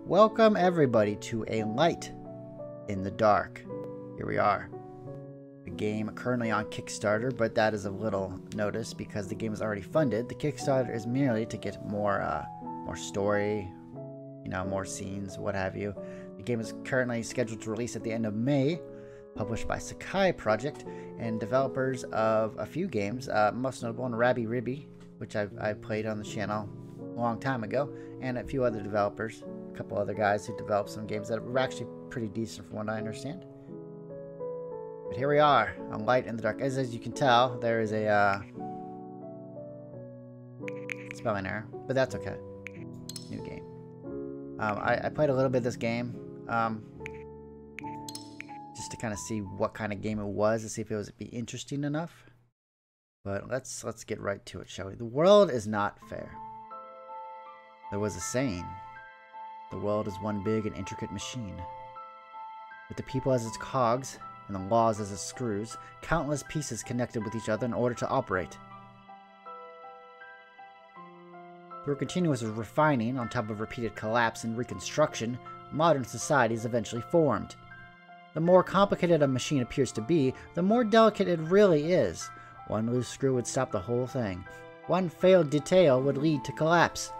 Welcome everybody to A Light in the Dark. Here we are. The game currently on Kickstarter, but that is of little notice because the game is already funded. The Kickstarter is merely to get more story, more scenes, what have you. The game is currently scheduled to release at the end of May, published by Skype project and developers of a few games, most notable one rabi-ribi, which I played on the channel a long time ago, and a few other developers, a couple other guys who developed some games that were actually pretty decent from what I understand. But here we are on Light in the Dark. As you can tell, there is a spelling error, but that's okay. New game. I played a little bit of this game, just to kind of see what kind of game it was, to see if it would be interesting enough. But let's get right to it, shall we? The world is not fair. There was a saying, the world is one big and intricate machine. With the people as its cogs, and the laws as its screws, countless pieces connected with each other in order to operate. Through continuous refining, on top of repeated collapse and reconstruction, modern society is eventually formed. The more complicated a machine appears to be, the more delicate it really is. One loose screw would stop the whole thing. One failed detail would lead to collapse.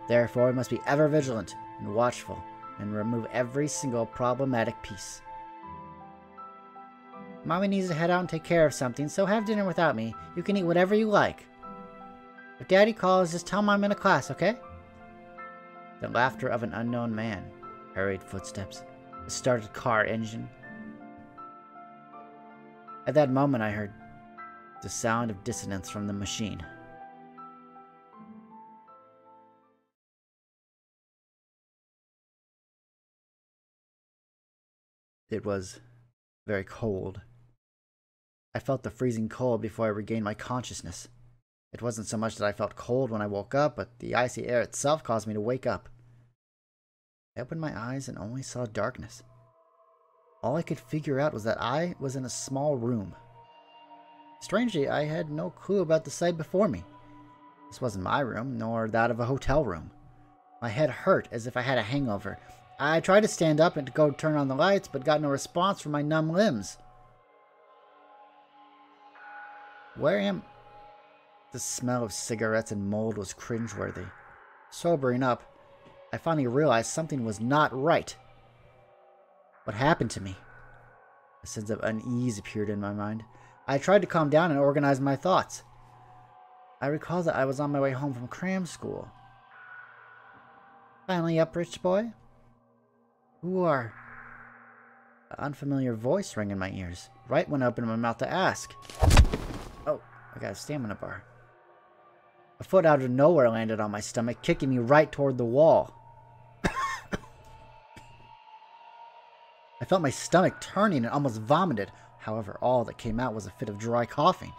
Therefore, we must be ever vigilant and watchful, and remove every single problematic piece. Mommy needs to head out and take care of something, so have dinner without me. You can eat whatever you like. If Daddy calls, just tell him I'm in a class, okay? The laughter of an unknown man. Hurried footsteps. The started car engine. At that moment, I heard the sound of dissonance from the machine. It was very cold. I felt the freezing cold before I regained my consciousness. It wasn't so much that I felt cold when I woke up, but the icy air itself caused me to wake up. I opened my eyes and only saw darkness. All I could figure out was that I was in a small room. Strangely, I had no clue about the sight before me. This wasn't my room, nor that of a hotel room. My head hurt as if I had a hangover. I tried to stand up and to go turn on the lights, but got no response from my numb limbs. Where am... The smell of cigarettes and mold was cringeworthy. Sobering up, I finally realized something was not right. What happened to me? A sense of unease appeared in my mind. I tried to calm down and organize my thoughts. I recalled that I was on my way home from cram school. Finally up, rich boy? Who are... An unfamiliar voice rang in my ears, right when I opened my mouth to ask. Oh, I got a stamina bar. A foot out of nowhere landed on my stomach, kicking me right toward the wall. I felt my stomach turning and almost vomited. However, all that came out was a fit of dry coughing.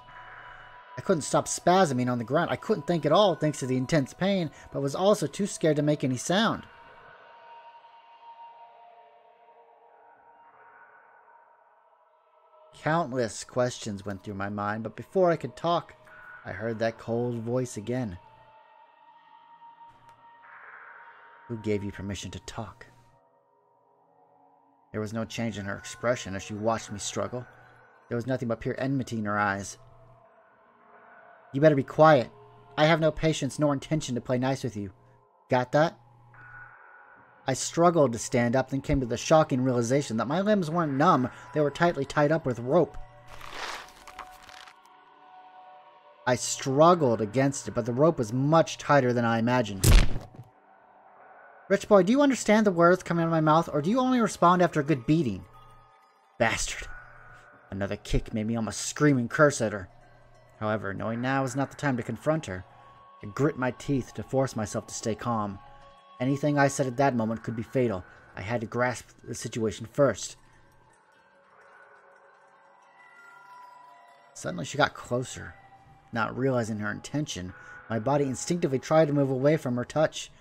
I couldn't stop spasming on the ground. I couldn't think at all thanks to the intense pain, but was also too scared to make any sound. Countless questions went through my mind, but before I could talk, I heard that cold voice again. Who gave you permission to talk? There was no change in her expression as she watched me struggle. There was nothing but pure enmity in her eyes. You better be quiet. I have no patience nor intention to play nice with you. Got that? I struggled to stand up, then came to the shocking realization that my limbs weren't numb, they were tightly tied up with rope. I struggled against it, but the rope was much tighter than I imagined. Rich boy, do you understand the words coming out of my mouth, or do you only respond after a good beating? Bastard. Another kick made me almost scream and curse at her. However, knowing now was not the time to confront her, I grit my teeth to force myself to stay calm. Anything I said at that moment could be fatal. I had to grasp the situation first. Suddenly she got closer. Not realizing her intention, my body instinctively tried to move away from her touch.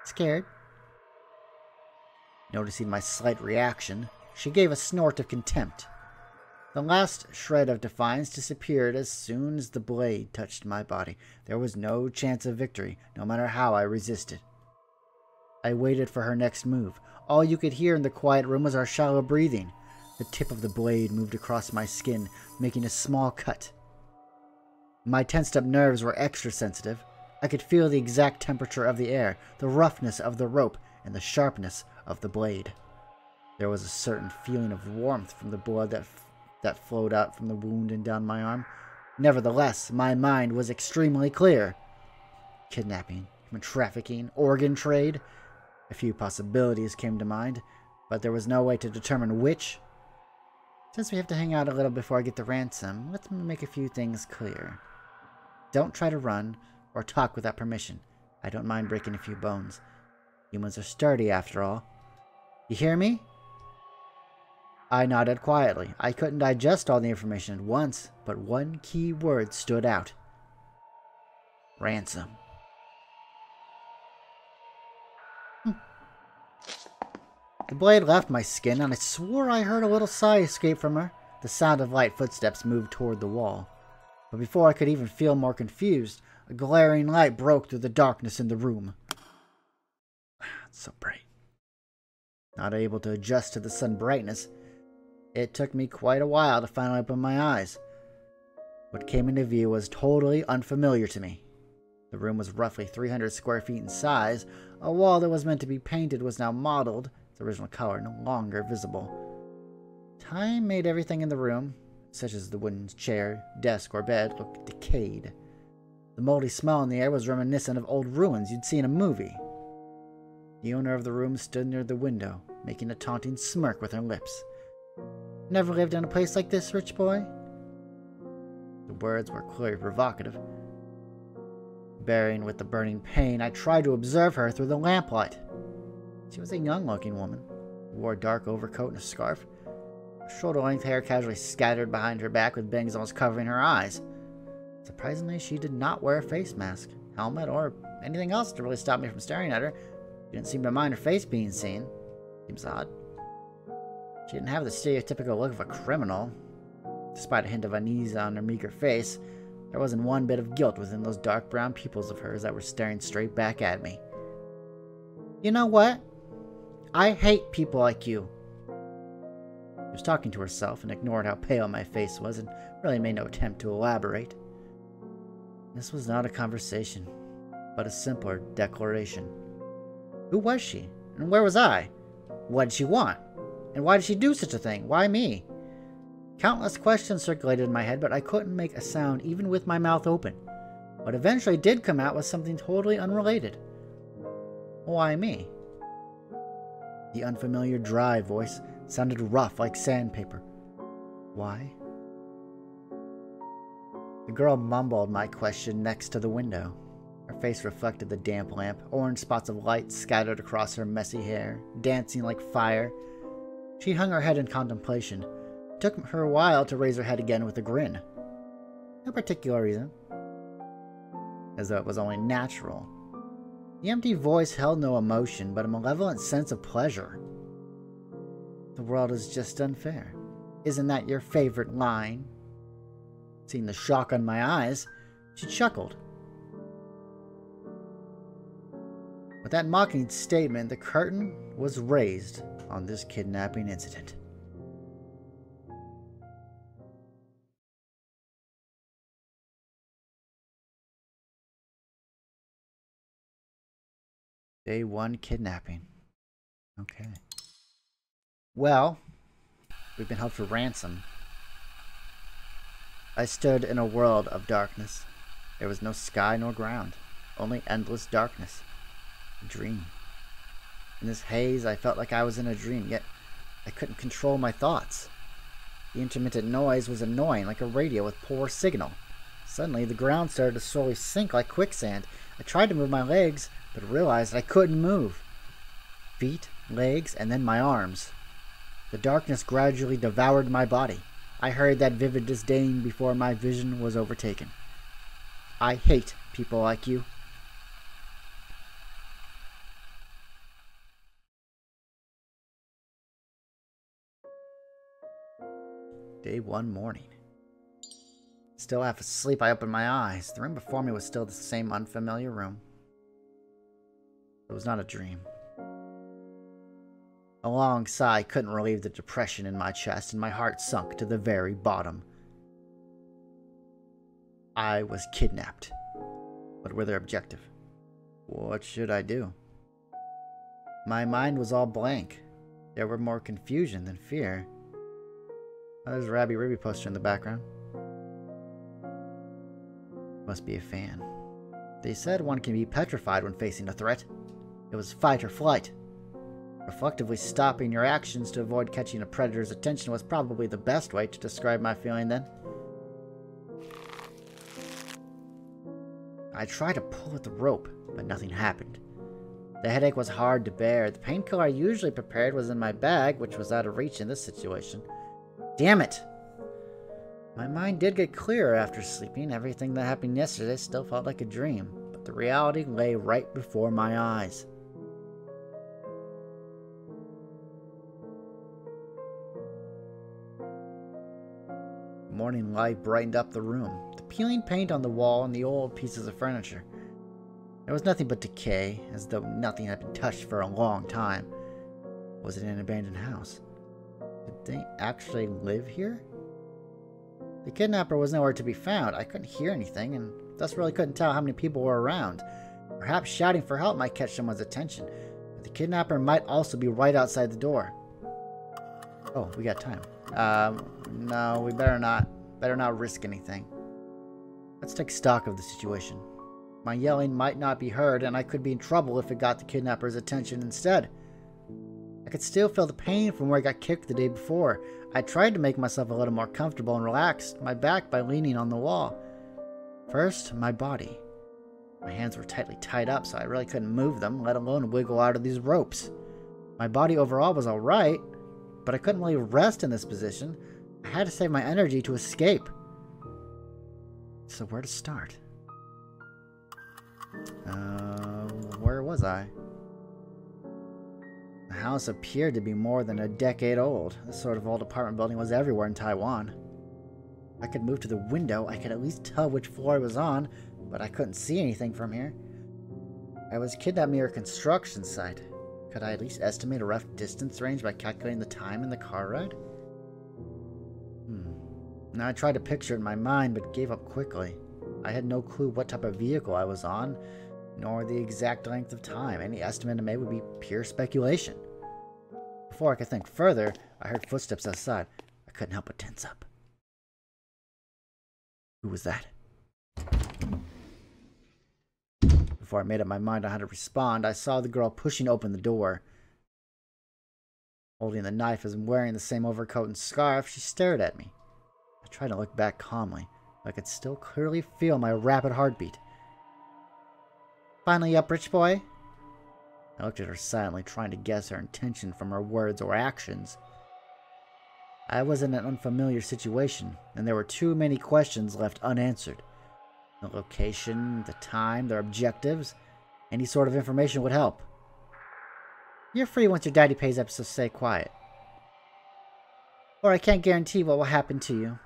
Scared? Noticing my slight reaction, she gave a snort of contempt. The last shred of defiance disappeared as soon as the blade touched my body. There was no chance of victory, no matter how I resisted. I waited for her next move. All you could hear in the quiet room was our shallow breathing. The tip of the blade moved across my skin, making a small cut. My tensed-up nerves were extra sensitive. I could feel the exact temperature of the air, the roughness of the rope, and the sharpness of the blade. There was a certain feeling of warmth from the blood that flowed out from the wound and down my arm. Nevertheless, my mind was extremely clear. Kidnapping, human trafficking, organ trade. A few possibilities came to mind, but there was no way to determine which. Since we have to hang out a little before I get the ransom, let's make a few things clear. Don't try to run or talk without permission. I don't mind breaking a few bones. Humans are sturdy, after all. You hear me? I nodded quietly. I couldn't digest all the information at once, but one key word stood out. Ransom. The blade left my skin, and I swore I heard a little sigh escape from her. The sound of light footsteps moved toward the wall. But before I could even feel more confused, a glaring light broke through the darkness in the room. It's so bright. Not able to adjust to the sun brightness, it took me quite a while to finally open my eyes. What came into view was totally unfamiliar to me. The room was roughly 300 square feet in size. A wall that was meant to be painted was now modeled, its original color no longer visible. Time made everything in the room, such as the wooden chair, desk, or bed, look decayed. The moldy smell in the air was reminiscent of old ruins you'd see in a movie. The owner of the room stood near the window, making a taunting smirk with her lips. Never lived in a place like this, rich boy? The words were clearly provocative. Bearing with the burning pain, I tried to observe her through the lamplight. She was a young-looking woman, who wore a dark overcoat and a scarf. Her shoulder-length hair casually scattered behind her back with bangs almost covering her eyes. Surprisingly, she did not wear a face mask, helmet, or anything else to really stop me from staring at her. She didn't seem to mind her face being seen. Seems odd. She didn't have the stereotypical look of a criminal. Despite a hint of unease on her meager face, there wasn't one bit of guilt within those dark brown pupils of hers that were staring straight back at me. You know what? I hate people like you. She was talking to herself and ignored how pale my face was and really made no attempt to elaborate. This was not a conversation, but a simpler declaration. Who was she? And where was I? What did she want? And why did she do such a thing? Why me? Countless questions circulated in my head, but I couldn't make a sound even with my mouth open. What eventually did come out was something totally unrelated. Why me? The unfamiliar dry voice sounded rough like sandpaper. Why? The girl mumbled my question next to the window. Her face reflected the damp lamp, orange spots of light scattered across her messy hair, dancing like fire. She hung her head in contemplation. It took her a while to raise her head again with a grin. No particular reason. As though it was only natural. The empty voice held no emotion, but a malevolent sense of pleasure. The world is just unfair. Isn't that your favorite line? Seeing the shock on my eyes, she chuckled. With that mocking statement, the curtain was raised on this kidnapping incident. Day 1 kidnapping. Okay. Well, we've been held for ransom. I stood in a world of darkness. There was no sky nor ground, only endless darkness. A dream. In this haze, I felt like I was in a dream, yet I couldn't control my thoughts. The intermittent noise was annoying, like a radio with poor signal. Suddenly, the ground started to slowly sink like quicksand. I tried to move my legs, but realized I couldn't move. Feet, legs, and then my arms. The darkness gradually devoured my body. I heard that vivid disdain before my vision was overtaken. I hate people like you. Day 1 morning. Still half asleep, I opened my eyes. The room before me was still the same unfamiliar room. It was not a dream. A long sigh couldn't relieve the depression in my chest, and my heart sunk to the very bottom. I was kidnapped. What were their objective? What should I do? My mind was all blank. There were more confusion than fear. Oh, there's a rabi-ribi poster in the background. Must be a fan. They said one can be petrified when facing a threat. It was fight or flight. Reflectively stopping your actions to avoid catching a predator's attention was probably the best way to describe my feeling then. I tried to pull at the rope, but nothing happened. The headache was hard to bear. The painkiller I usually prepared was in my bag, which was out of reach in this situation. Damn it! My mind did get clearer after sleeping. Everything that happened yesterday still felt like a dream, but the reality lay right before my eyes. Morning light brightened up the room. The peeling paint on the wall and the old pieces of furniture. There was nothing but decay, as though nothing had been touched for a long time. Was it an abandoned house? Did they actually live here? The kidnapper was nowhere to be found. I couldn't hear anything, and thus really couldn't tell how many people were around. Perhaps shouting for help might catch someone's attention, but the kidnapper might also be right outside the door. Oh, we got time. No, we better not risk anything. Let's take stock of the situation. My yelling might not be heard, and I could be in trouble if it got the kidnapper's attention instead. I could still feel the pain from where I got kicked the day before. I tried to make myself a little more comfortable and relaxed my back by leaning on the wall. First, my body. My hands were tightly tied up, so I really couldn't move them, let alone wiggle out of these ropes. My body overall was alright, but I couldn't really rest in this position. I had to save my energy to escape. So where to start? Where was I? The house appeared to be more than a decade old. This sort of old apartment building was everywhere in Taiwan. I could move to the window. I could at least tell which floor I was on, but I couldn't see anything from here. I was kidnapped near a construction site. Could I at least estimate a rough distance range by calculating the time in the car ride? Now I tried to picture it in my mind, but gave up quickly. I had no clue what type of vehicle I was on, nor the exact length of time. Any estimate I made would be pure speculation. Before I could think further, I heard footsteps outside. I couldn't help but tense up. Who was that? Before I made up my mind on how to respond, I saw the girl pushing open the door. Holding the knife and wearing the same overcoat and scarf, she stared at me. I tried to look back calmly, but I could still clearly feel my rapid heartbeat. Finally up, rich boy? I looked at her silently, trying to guess her intention from her words or actions. I was in an unfamiliar situation, and there were too many questions left unanswered. The location, the time, their objectives, any sort of information would help. You're free once your daddy pays up, so stay quiet. Or I can't guarantee what will happen to you.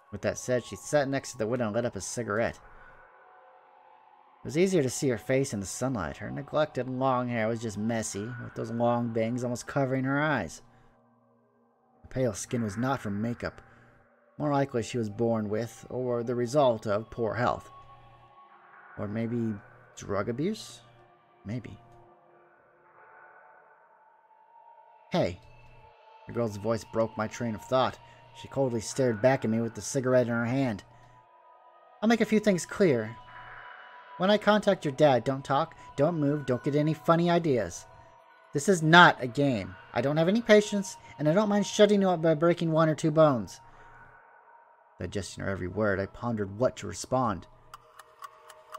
With that said, she sat next to the window and lit up a cigarette. It was easier to see her face in the sunlight. Her neglected long hair was just messy, with those long bangs almost covering her eyes. Her pale skin was not from makeup. More likely she was born with, or the result of, poor health. Or maybe drug abuse? Maybe. Hey. The girl's voice broke my train of thought. She coldly stared back at me with the cigarette in her hand. I'll make a few things clear. When I contact your dad, don't talk, don't move, don't get any funny ideas. This is not a game. I don't have any patience, and I don't mind shutting you up by breaking one or two bones. Digesting her every word, I pondered what to respond.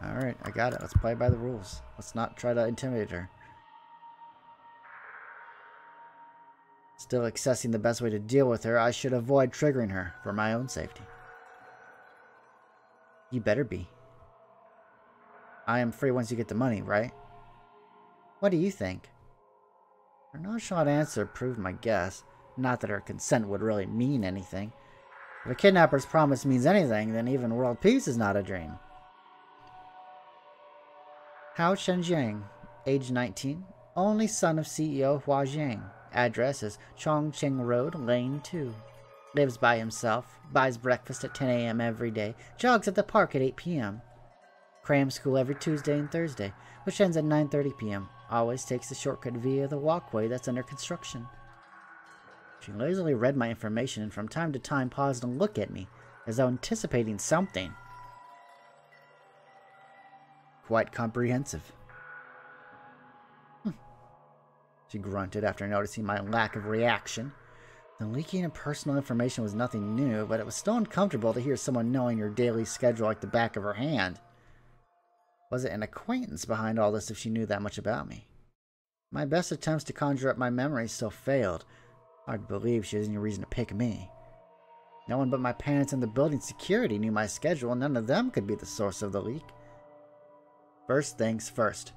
Alright, I got it. Let's play by the rules. Let's not try to intimidate her. Still assessing the best way to deal with her, I should avoid triggering her for my own safety. You better be. I am free once you get the money, right? What do you think? Her nonchalant answer proved my guess. Not that her consent would really mean anything. If a kidnapper's promise means anything, then even world peace is not a dream. Hao-Chen Jiang, age 19, Only son of CEO Hao-Chen Jiang. Address is Chongqing Road, Lane 2. Lives by himself, buys breakfast at 10 a.m. every day, jogs at the park at 8 p.m. Cram school every Tuesday and Thursday, which ends at 9:30 p.m. Always takes the shortcut via the walkway that's under construction. She lazily read my information and from time to time paused and looked at me, as though anticipating something. Quite comprehensive. She grunted after noticing my lack of reaction. The leaking of personal information was nothing new, but it was still uncomfortable to hear someone knowing your daily schedule like the back of her hand. Was it an acquaintance behind all this if she knew that much about me? My best attempts to conjure up my memories still failed. Hard to believe she has any reason to pick me. No one but my parents and the building security knew my schedule, and none of them could be the source of the leak. First things first.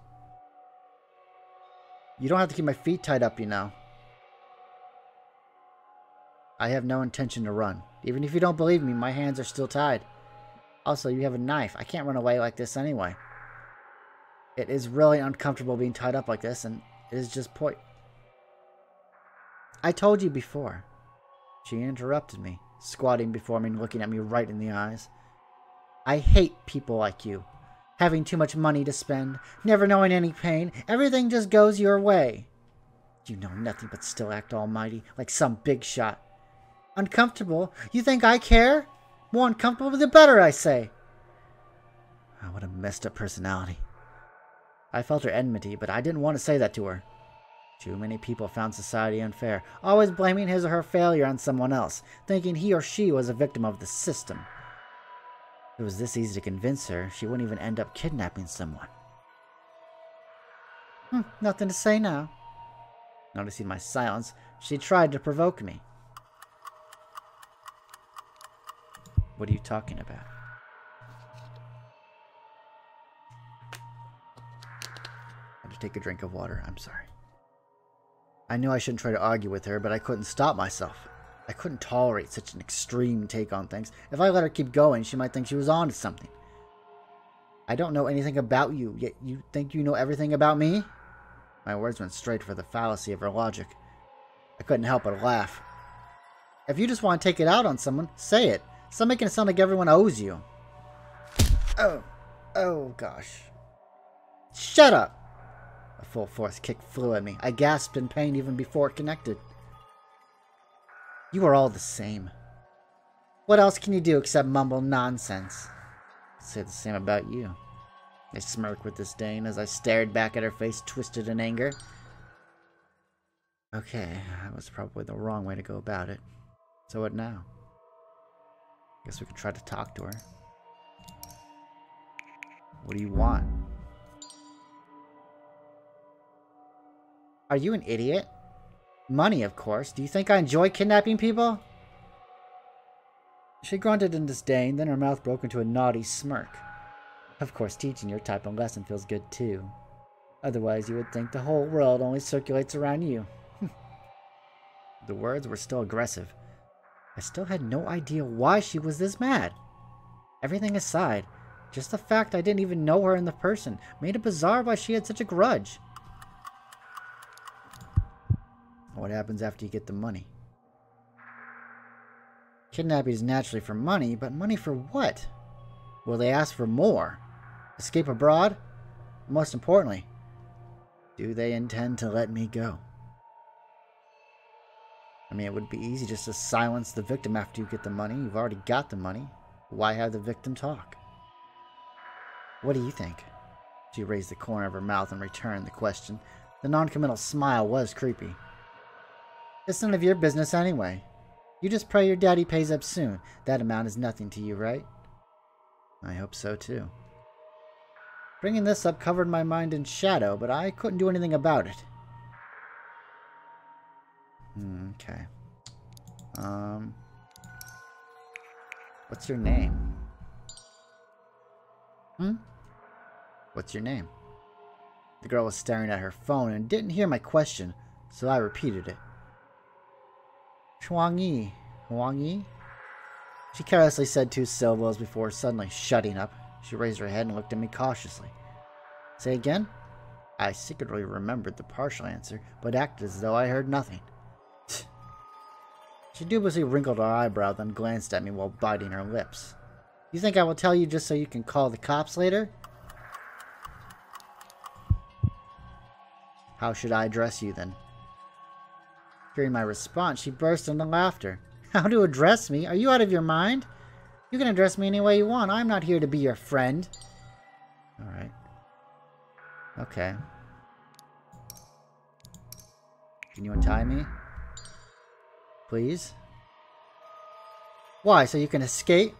You don't have to keep my feet tied up, you know. I have no intention to run. Even if you don't believe me, my hands are still tied. Also, you have a knife. I can't run away like this anyway. It is really uncomfortable being tied up like this, and it is just I told you before. She interrupted me, squatting before me and looking at me right in the eyes. I hate people like you. Having too much money to spend, never knowing any pain, everything just goes your way. You know nothing but still act almighty, like some big shot. Uncomfortable? You think I care? More uncomfortable the better, I say. Oh, what a messed up personality. I felt her enmity, but I didn't want to say that to her. Too many people found society unfair, always blaming his or her failure on someone else, thinking he or she was a victim of the system. If it was this easy to convince her, she wouldn't even end up kidnapping someone. Nothing to say now. Noticing my silence, she tried to provoke me. What are you talking about? I had to take a drink of water. I'm sorry. I knew I shouldn't try to argue with her, but I couldn't stop myself. I couldn't tolerate such an extreme take on things. If I let her keep going, she might think she was on to something. I don't know anything about you, yet you think you know everything about me? My words went straight for the fallacy of her logic. I couldn't help but laugh. If you just want to take it out on someone, say it. Stop making it sound like everyone owes you. Oh gosh. Shut up! A full force kick flew at me. I gasped in pain even before it connected. You are all the same. What else can you do except mumble nonsense? I'd say the same about you. I smirked with disdain as I stared back at her face, twisted in anger. Okay, that was probably the wrong way to go about it. So what now? Guess we could try to talk to her. What do you want? Are you an idiot? Money, of course. Do you think I enjoy kidnapping people? She grunted in disdain, then her mouth broke into a naughty smirk. Of course, teaching your type of lesson feels good too. Otherwise, you would think the whole world only circulates around you. The words were still aggressive. I still had no idea why she was this mad. Everything aside, just the fact I didn't even know her in the person made it bizarre why she had such a grudge. What happens after you get the money? Kidnapping is naturally for money, but money for what? Will they ask for more? Escape abroad? Most importantly, do they intend to let me go? I mean, it would be easy just to silence the victim after you get the money. You've already got the money. Why have the victim talk? What do you think? She raised the corner of her mouth and returned the question. The non-committal smile was creepy. It's none of your business anyway. You just pray your daddy pays up soon. That amount is nothing to you, right? I hope so, too. Bringing this up covered my mind in shadow, but I couldn't do anything about it. Okay. What's your name? What's your name? The girl was staring at her phone and didn't hear my question, so I repeated it. Chuang-Yi. Huang-Yi? She carelessly said 2 syllables before suddenly shutting up. She raised her head and looked at me cautiously. Say again? I secretly remembered the partial answer, but acted as though I heard nothing. She dubiously wrinkled her eyebrow, then glanced at me while biting her lips. You think I will tell you just so you can call the cops later? How should I address you, then? Hearing my response, she burst into laughter. How to address me? Are you out of your mind? You can address me any way you want. I'm not here to be your friend. Alright. Okay. Can you untie me? Please? Why, so you can escape?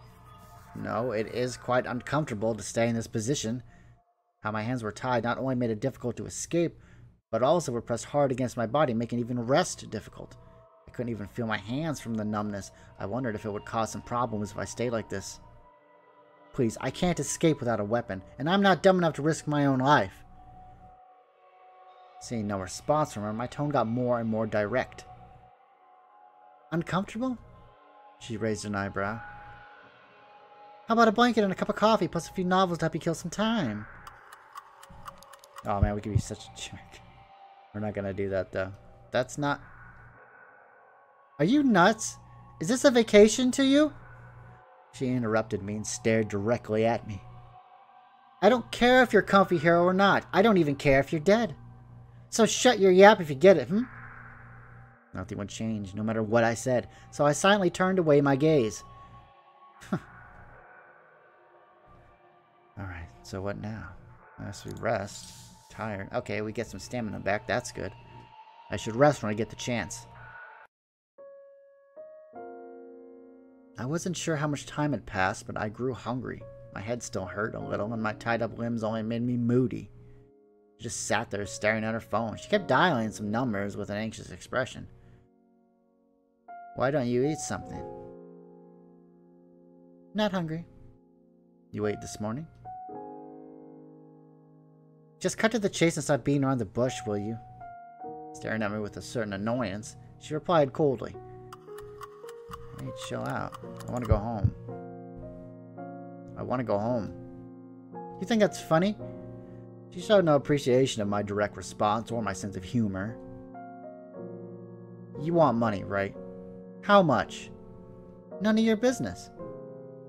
No, it is quite uncomfortable to stay in this position. How my hands were tied not only made it difficult to escape, but also were pressed hard against my body, making even rest difficult. I couldn't even feel my hands from the numbness. I wondered if it would cause some problems if I stayed like this. Please, I can't escape without a weapon, and I'm not dumb enough to risk my own life. Seeing no response from her, my tone got more and more direct. Uncomfortable? She raised an eyebrow. How about a blanket and a cup of coffee, plus a few novels to help you kill some time? Oh man, we could be such a jerk. We're not gonna do that though. That's not... Are you nuts? Is this a vacation to you? She interrupted me and stared directly at me. I don't care if you're comfy here or not. I don't even care if you're dead. So shut your yap if you get it, Nothing would change, no matter what I said, so I silently turned away my gaze. Alright, so what now? As we rest. Tired. Okay, we get some stamina back. That's good. I should rest when I get the chance. I wasn't sure how much time had passed, but I grew hungry. My head still hurt a little, and my tied-up limbs only made me moody. She just sat there staring at her phone. She kept dialing some numbers with an anxious expression. Why don't you eat something? Not hungry. You ate this morning? Just cut to the chase and stop beating around the bush, will you? Staring at me with a certain annoyance, she replied coldly. Hey, chill out. I want to go home. I want to go home. You think that's funny? She showed no appreciation of my direct response or my sense of humor. You want money, right? How much? None of your business.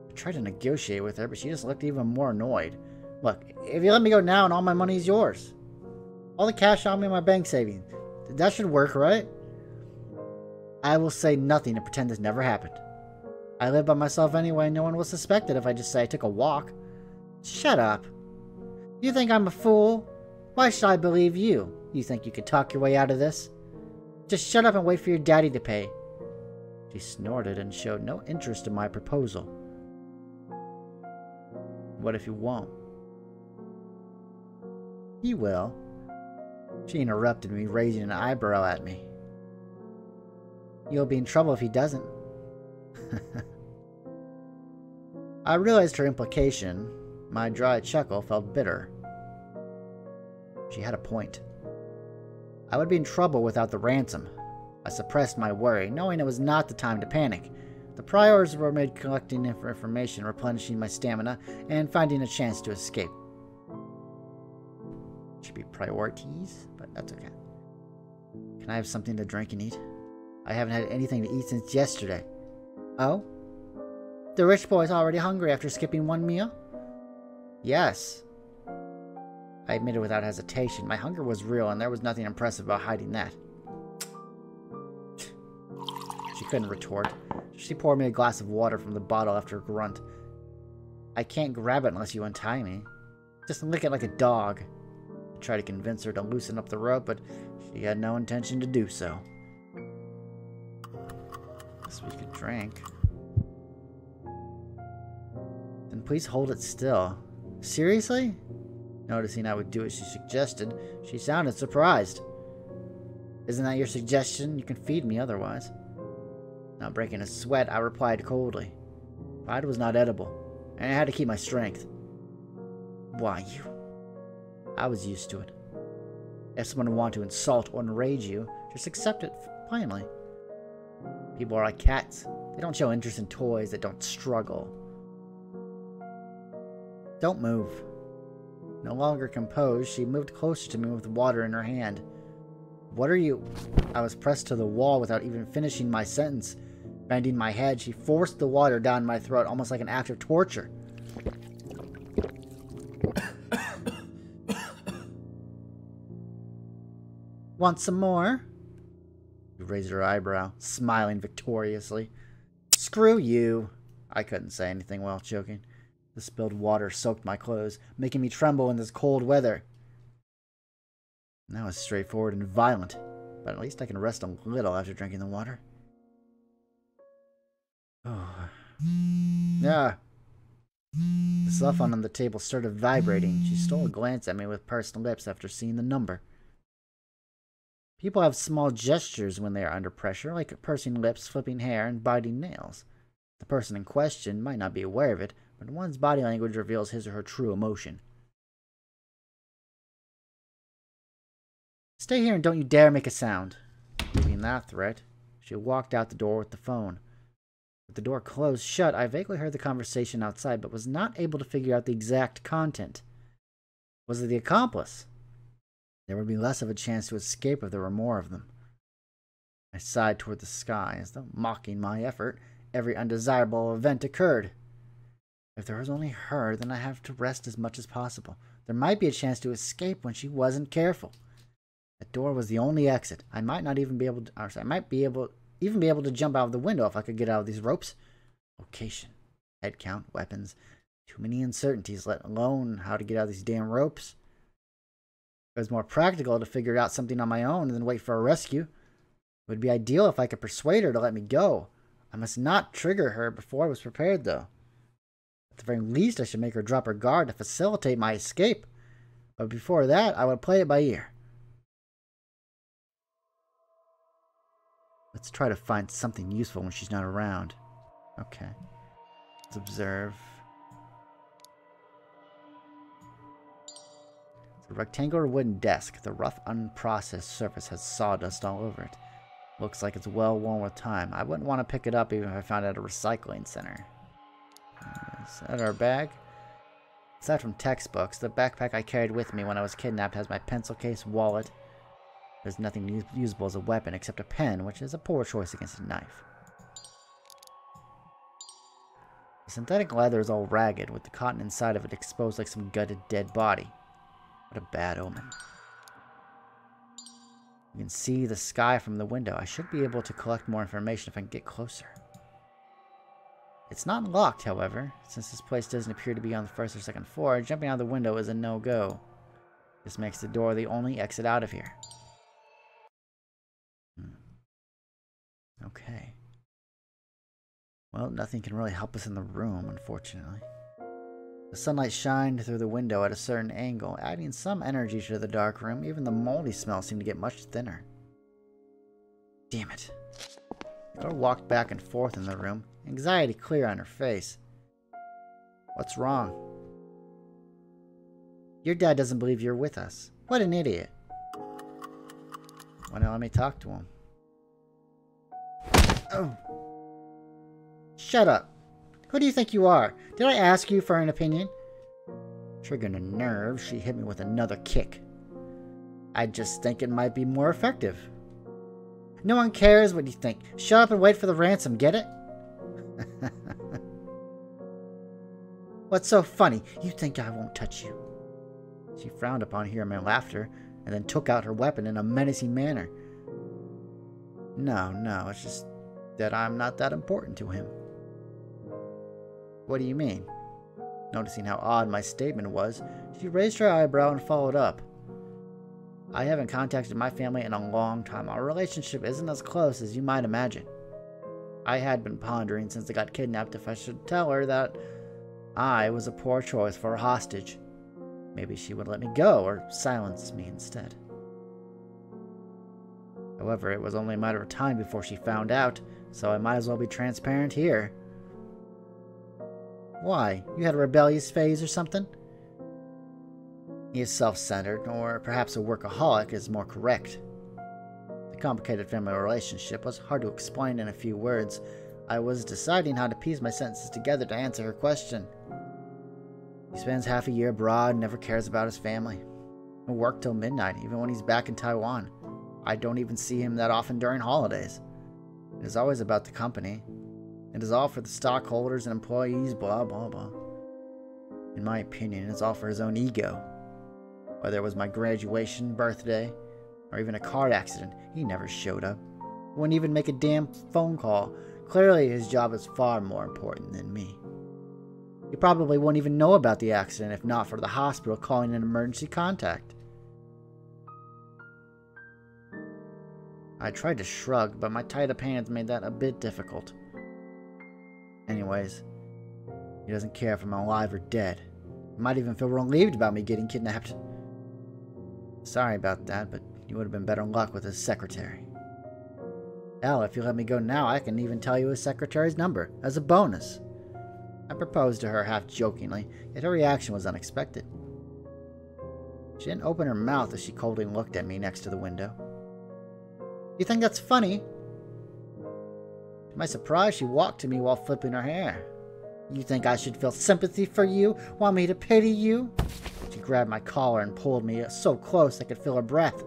I tried to negotiate with her, but she just looked even more annoyed. Look, if you let me go now and all my money is yours. All the cash on me in my bank savings. That should work, right? I will say nothing and pretend this never happened. I live by myself anyway and no one will suspect it if I just say I took a walk. Shut up. You think I'm a fool? Why should I believe you? You think you could talk your way out of this? Just shut up and wait for your daddy to pay. She snorted and showed no interest in my proposal. What if you won't? He will. She interrupted me, raising an eyebrow at me. You'll be in trouble if he doesn't. I realized her implication. My dry chuckle felt bitter. She had a point. I would be in trouble without the ransom. I suppressed my worry, knowing it was not the time to panic. The priorities were made collecting information, replenishing my stamina, and finding a chance to escape. Should be priorities, but that's okay. Can I have something to drink and eat? I haven't had anything to eat since yesterday. Oh? The rich boy's already hungry after skipping one meal? Yes. I admitted without hesitation. My hunger was real, and there was nothing impressive about hiding that. She couldn't retort. She poured me a glass of water from the bottle after a grunt. I can't grab it unless you untie me. Just lick it like a dog. I tried to convince her to loosen up the rope, but she had no intention to do so. Guess we could drink. Then please hold it still. Seriously? Noticing I would do as she suggested, she sounded surprised. Isn't that your suggestion? You can feed me otherwise. Not breaking a sweat, I replied coldly. Pride was not edible, and I had to keep my strength. Why, you... I was used to it. If someone wanted to insult or enrage you, just accept it plainly. People are like cats. They don't show interest in toys that don't struggle. Don't move. No longer composed, she moved closer to me with water in her hand. What are you? I was pressed to the wall without even finishing my sentence. Bending my head, she forced the water down my throat, almost like an act of torture. Want some more? She raised her eyebrow, smiling victoriously. Screw you. I couldn't say anything while choking. The spilled water soaked my clothes, making me tremble in this cold weather. That was straightforward and violent, but at least I can rest a little after drinking the water. Oh. Yeah. The cell phone on the table started vibrating. She stole a glance at me with pursed lips after seeing the number. People have small gestures when they are under pressure, like pursing lips, flipping hair, and biting nails. The person in question might not be aware of it, but one's body language reveals his or her true emotion. Stay here and don't you dare make a sound. Leaving that threat, she walked out the door with the phone. With the door closed shut, I vaguely heard the conversation outside, but was not able to figure out the exact content. Was it the accomplice? There would be less of a chance to escape if there were more of them. I sighed toward the sky, as though mocking my effort. Every undesirable event occurred. If there was only her, then I have to rest as much as possible. There might be a chance to escape when she wasn't careful. That door was the only exit. I might not even be able to, I might be able to jump out of the window if I could get out of these ropes. Location, head count, weapons. Too many uncertainties, let alone how to get out of these damn ropes. It was more practical to figure out something on my own than wait for a rescue. It would be ideal if I could persuade her to let me go. I must not trigger her before I was prepared, though. At the very least, I should make her drop her guard to facilitate my escape. But before that, I would play it by ear. Let's try to find something useful when she's not around. Okay. Let's observe. It's a rectangular wooden desk. The rough, unprocessed surface has sawdust all over it. Looks like it's well worn with time. I wouldn't want to pick it up even if I found it at a recycling center. Is that our bag? Aside from textbooks, the backpack I carried with me when I was kidnapped has my pencil case, wallet. There's nothing usable as a weapon except a pen, which is a poor choice against a knife. The synthetic leather is all ragged, with the cotton inside of it exposed like some gutted dead body. What a bad omen. You can see the sky from the window. I should be able to collect more information if I can get closer. It's not locked, however. Since this place doesn't appear to be on the first or second floor, jumping out the window is a no-go. This makes the door the only exit out of here. Okay. Well, nothing can really help us in the room, unfortunately. The sunlight shined through the window at a certain angle, adding some energy to the dark room. Even the moldy smell seemed to get much thinner. Damn it. The girl walked back and forth in the room, anxiety clear on her face. What's wrong? Your dad doesn't believe you're with us. What an idiot. Why not let me talk to him? Oh. Shut up. Who do you think you are? Did I ask you for an opinion? Triggering a nerve, she hit me with another kick. I just think it might be more effective. No one cares what you think. Shut up and wait for the ransom, get it? What's so funny? You think I won't touch you? She frowned upon hearing my laughter, and then took out her weapon in a menacing manner. No, it's just that I'm not that important to him. What do you mean? Noticing how odd my statement was, she raised her eyebrow and followed up. I haven't contacted my family in a long time. Our relationship isn't as close as you might imagine. I had been pondering since I got kidnapped if I should tell her that I was a poor choice for a hostage. Maybe she would let me go or silence me instead. However, it was only a matter of time before she found out, so I might as well be transparent here. Why? You had a rebellious phase or something? He is self-centered, or perhaps a workaholic is more correct. The complicated family relationship was hard to explain in a few words. I was deciding how to piece my sentences together to answer her question. He spends half a year abroad and never cares about his family. He'll work till midnight, even when he's back in Taiwan. I don't even see him that often during holidays. It is always about the company. It is all for the stockholders and employees, blah, blah, blah. In my opinion, it's all for his own ego. Whether it was my graduation, birthday, or even a car accident, he never showed up. He wouldn't even make a damn phone call. Clearly, his job is far more important than me. He probably wouldn't even know about the accident if not for the hospital calling an emergency contact. I tried to shrug, but my tied-up hands made that a bit difficult. Anyways, he doesn't care if I'm alive or dead. He might even feel relieved about me getting kidnapped. Sorry about that, but you would have been better luck with his secretary. Hell, if you let me go now, I can even tell you his secretary's number, as a bonus. I proposed to her half-jokingly, yet her reaction was unexpected. She didn't open her mouth as she coldly looked at me next to the window. You think that's funny? To my surprise, she walked to me while flipping her hair. You think I should feel sympathy for you? Want me to pity you? She grabbed my collar and pulled me so close I could feel her breath.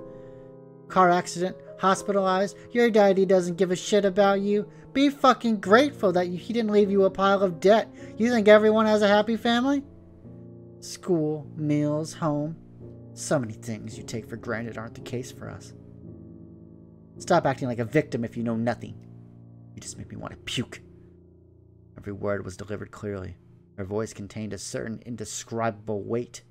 Car accident? Hospitalized? Your daddy doesn't give a shit about you? Be fucking grateful that he didn't leave you a pile of debt. You think everyone has a happy family? School, meals, home. So many things you take for granted aren't the case for us. Stop acting like a victim if you know nothing. You just make me want to puke. Every word was delivered clearly. Her voice contained a certain indescribable weight.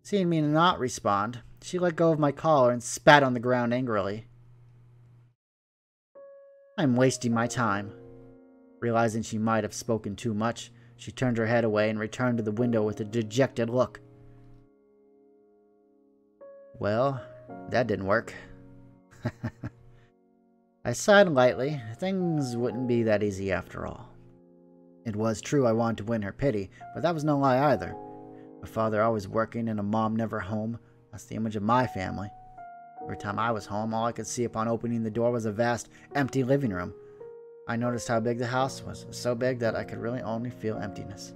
Seeing me not respond, she let go of my collar and spat on the ground angrily. I'm wasting my time. Realizing she might have spoken too much, she turned her head away and returned to the window with a dejected look. Well, that didn't work. I sighed lightly. Things wouldn't be that easy after all. It was true I wanted to win her pity, but that was no lie either. A father always working and a mom never home. That's the image of my family. Every time I was home, all I could see upon opening the door was a vast, empty living room. I noticed how big the house was, so big that I could really only feel emptiness.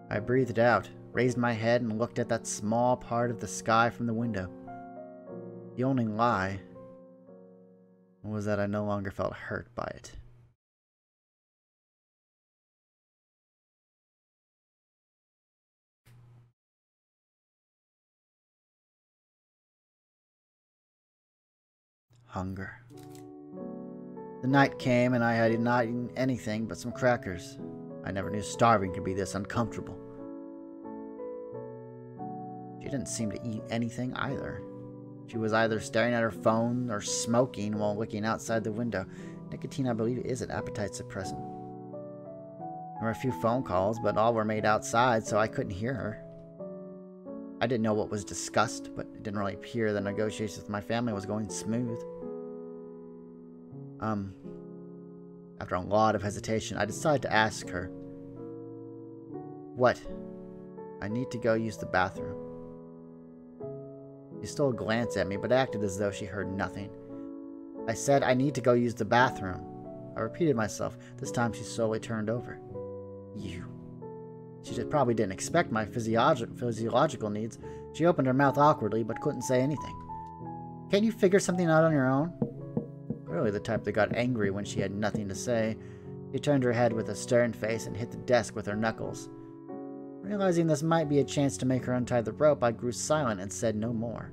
I breathed out, raised my head, and looked at that small part of the sky from the window. The only lie was that I no longer felt hurt by it. Hunger. The night came and I had not eaten anything but some crackers. I never knew starving could be this uncomfortable. She didn't seem to eat anything either. She was either staring at her phone or smoking while looking outside the window. Nicotine, I believe, is an appetite suppressant. There were a few phone calls, but all were made outside, so I couldn't hear her. I didn't know what was discussed, but it didn't really appear the negotiations with my family was going smooth. After a lot of hesitation, I decided to ask her. What? I need to go use the bathroom. She stole a glance at me, but acted as though she heard nothing. I said, I need to go use the bathroom. I repeated myself. This time she slowly turned over. You. She probably didn't expect my physiological needs. She opened her mouth awkwardly, but couldn't say anything. Can't you figure something out on your own? Clearly the type that got angry when she had nothing to say. She turned her head with a stern face and hit the desk with her knuckles. Realizing this might be a chance to make her untie the rope, I grew silent and said no more.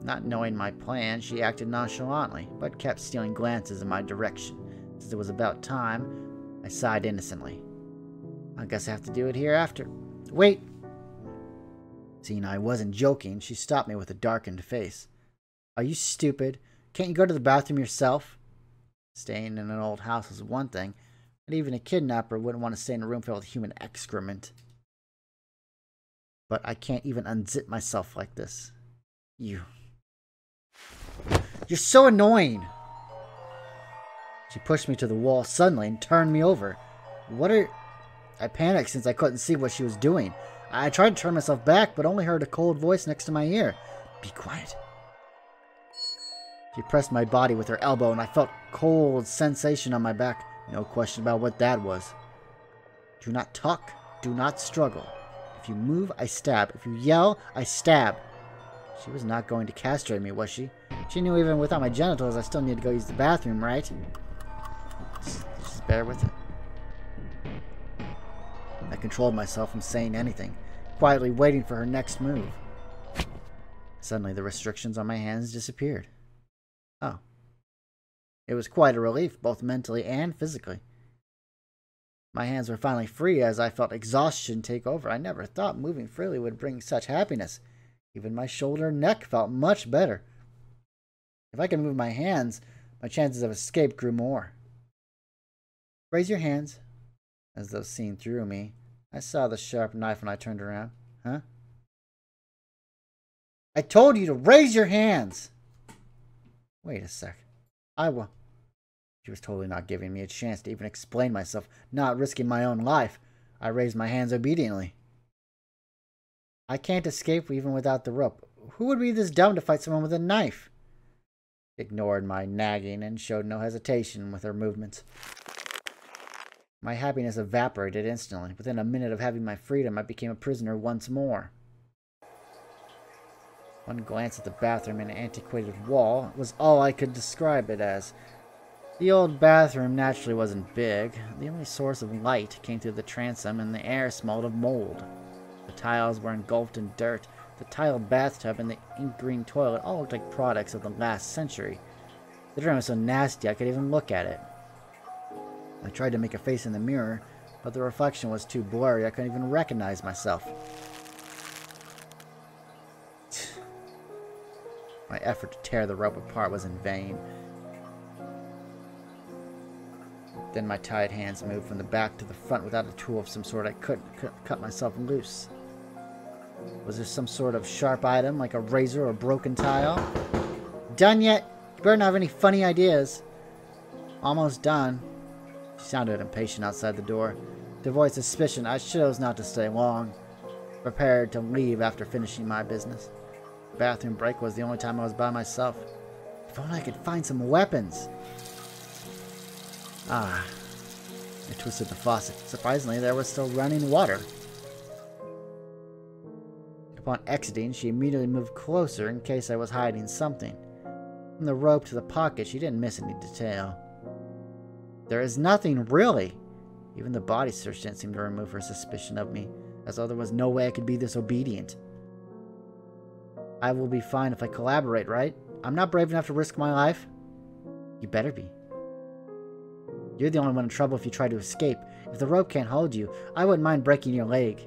Not knowing my plan, she acted nonchalantly, but kept stealing glances in my direction. Since it was about time, I sighed innocently. I guess I have to do it here after. Wait! Seeing I wasn't joking, she stopped me with a darkened face. Are you stupid? Can't you go to the bathroom yourself? Staying in an old house is one thing, but even a kidnapper wouldn't want to stay in a room filled with human excrement. But I can't even unzip myself like this. You're so annoying! She pushed me to the wall suddenly and turned me over. I panicked since I couldn't see what she was doing. I tried to turn myself back, but only heard a cold voice next to my ear. Be quiet. She pressed my body with her elbow, and I felt cold sensation on my back. No question about what that was. Do not talk. Do not struggle. If you move, I stab. If you yell, I stab. She was not going to castrate me, was she? She knew even without my genitals, I still needed to go use the bathroom, right? Just bear with it. I controlled myself from saying anything, quietly waiting for her next move. Suddenly, the restrictions on my hands disappeared. Oh. It was quite a relief, both mentally and physically. My hands were finally free as I felt exhaustion take over. I never thought moving freely would bring such happiness. Even my shoulder and neck felt much better. If I could move my hands, my chances of escape grew more. Raise your hands. As though seeing through me, I saw the sharp knife when I turned around. Huh? I told you to raise your hands! Wait a sec. She was totally not giving me a chance to even explain myself, not risking my own life. I raised my hands obediently. I can't escape even without the rope. Who would be this dumb to fight someone with a knife? Ignored my nagging and showed no hesitation with her movements. My happiness evaporated instantly. Within a minute of having my freedom, I became a prisoner once more. One glance at the bathroom and an antiquated wall was all I could describe it as. The old bathroom naturally wasn't big. The only source of light came through the transom, and the air smelled of mold. The tiles were engulfed in dirt. The tiled bathtub and the ink green toilet all looked like products of the last century. The room was so nasty I could even look at it. I tried to make a face in the mirror, but the reflection was too blurry I couldn't even recognize myself. My effort to tear the rope apart was in vain. Then my tied hands moved from the back to the front without a tool of some sort. I couldn't cut myself loose. Was there some sort of sharp item, like a razor or a broken tile? Done yet? You better not have any funny ideas. Almost done. She sounded impatient outside the door. To avoid suspicion, I chose not to stay long. Prepared to leave after finishing my business. The bathroom break was the only time I was by myself. If only I could find some weapons. Ah. I twisted the faucet. Surprisingly, there was still running water. Upon exiting, she immediately moved closer in case I was hiding something. From the rope to the pocket, she didn't miss any detail. There is nothing, really. Even the body search didn't seem to remove her suspicion of me, as though there was no way I could be this obedient. I will be fine if I collaborate, right? I'm not brave enough to risk my life. You better be. You're the only one in trouble if you try to escape. If the rope can't hold you, I wouldn't mind breaking your leg.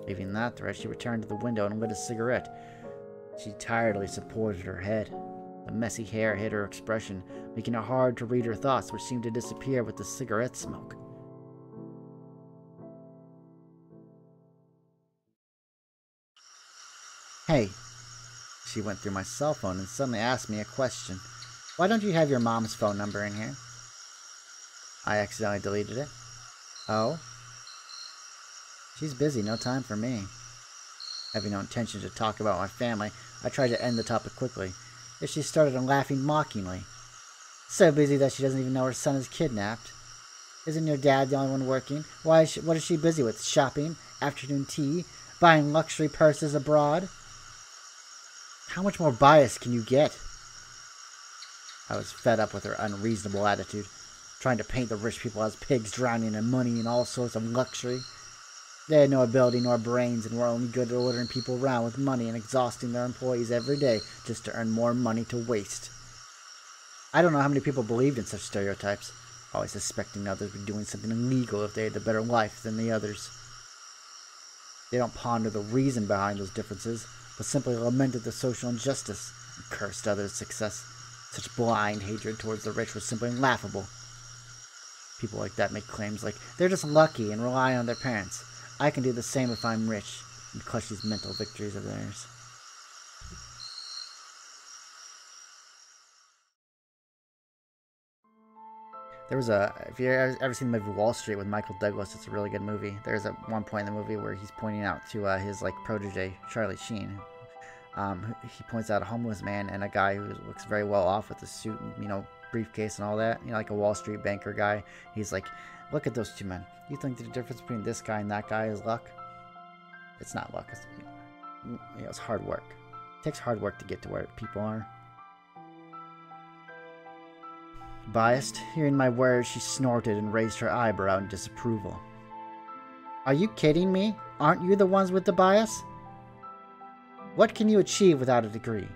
Leaving that threat, she returned to the window and lit a cigarette. She tiredly supported her head. The messy hair hid her expression, making it hard to read her thoughts, which seemed to disappear with the cigarette smoke. Hey. She went through my cell phone and suddenly asked me a question. Why don't you have your mom's phone number in here? I accidentally deleted it. Oh? She's busy, no time for me. Having no intention to talk about my family, I tried to end the topic quickly. Yet she started laughing mockingly. So busy that she doesn't even know her son is kidnapped. Isn't your dad the only one working? What is she busy with? Shopping? Afternoon tea? Buying luxury purses abroad? How much more biased can you get? I was fed up with her unreasonable attitude, trying to paint the rich people as pigs drowning in money and all sorts of luxury. They had no ability nor brains and were only good at ordering people around with money and exhausting their employees every day just to earn more money to waste. I don't know how many people believed in such stereotypes, always suspecting others were doing something illegal if they had the better life than the others. They don't ponder the reason behind those differences, but simply lamented the social injustice and cursed others' success. Such blind hatred towards the rich was simply laughable. People like that make claims like they're just lucky and rely on their parents. I can do the same if I'm rich, and clutch these mental victories of theirs. There was if you've ever seen the movie Wall Street with Michael Douglas, it's a really good movie. There's one point in the movie where he's pointing out to his protege, Charlie Sheen, He points out a homeless man and a guy who looks very well off with a suit and, you know, briefcase and all that. You know, like a Wall Street banker guy. He's like, look at those two men. You think the difference between this guy and that guy is luck? It's not luck. It's, you know, it's hard work. It takes hard work to get to where people are. Biased, hearing my words, she snorted and raised her eyebrow in disapproval. Are you kidding me? Aren't you the ones with the bias? What can you achieve without a degree?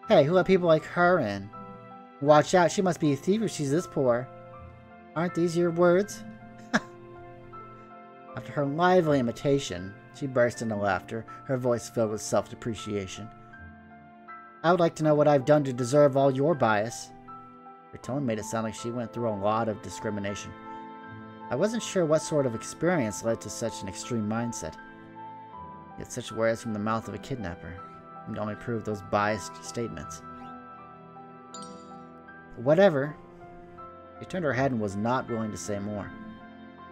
Hey, who let people like her in? Watch out, she must be a thief if she's this poor. Aren't these your words? After her lively imitation, she burst into laughter, her voice filled with self-depreciation. I would like to know what I've done to deserve all your bias. Her tone made it sound like she went through a lot of discrimination. I wasn't sure what sort of experience led to such an extreme mindset. Yet such words from the mouth of a kidnapper seemed to only prove those biased statements. Whatever. She turned her head and was not willing to say more.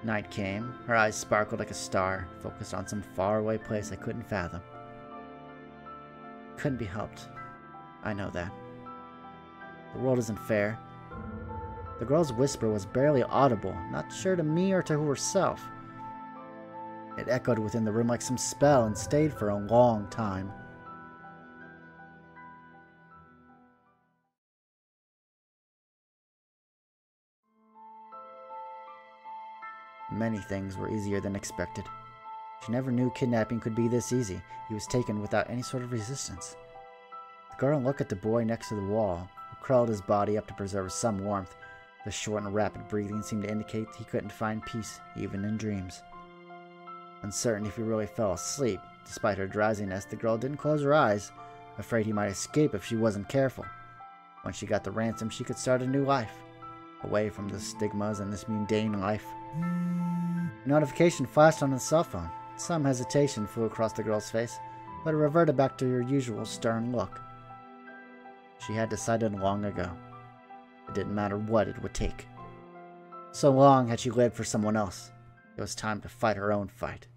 Night came. Her eyes sparkled like a star, focused on some faraway place I couldn't fathom. Couldn't be helped. I know that. The world isn't fair. The girl's whisper was barely audible, not sure to me or to herself. It echoed within the room like some spell and stayed for a long time. Many things were easier than expected. She never knew kidnapping could be this easy. He was taken without any sort of resistance. The girl looked at the boy next to the wall, who curled his body up to preserve some warmth. The short and rapid breathing seemed to indicate he couldn't find peace, even in dreams. Uncertain if he really fell asleep, despite her drowsiness, the girl didn't close her eyes, afraid he might escape if she wasn't careful. When she got the ransom, she could start a new life, away from the stigmas and this mundane life. A notification flashed on his cell phone. Some hesitation flew across the girl's face, but it reverted back to her usual stern look. She had decided long ago. It didn't matter what it would take. So long had she lived for someone else. It was time to fight her own fight.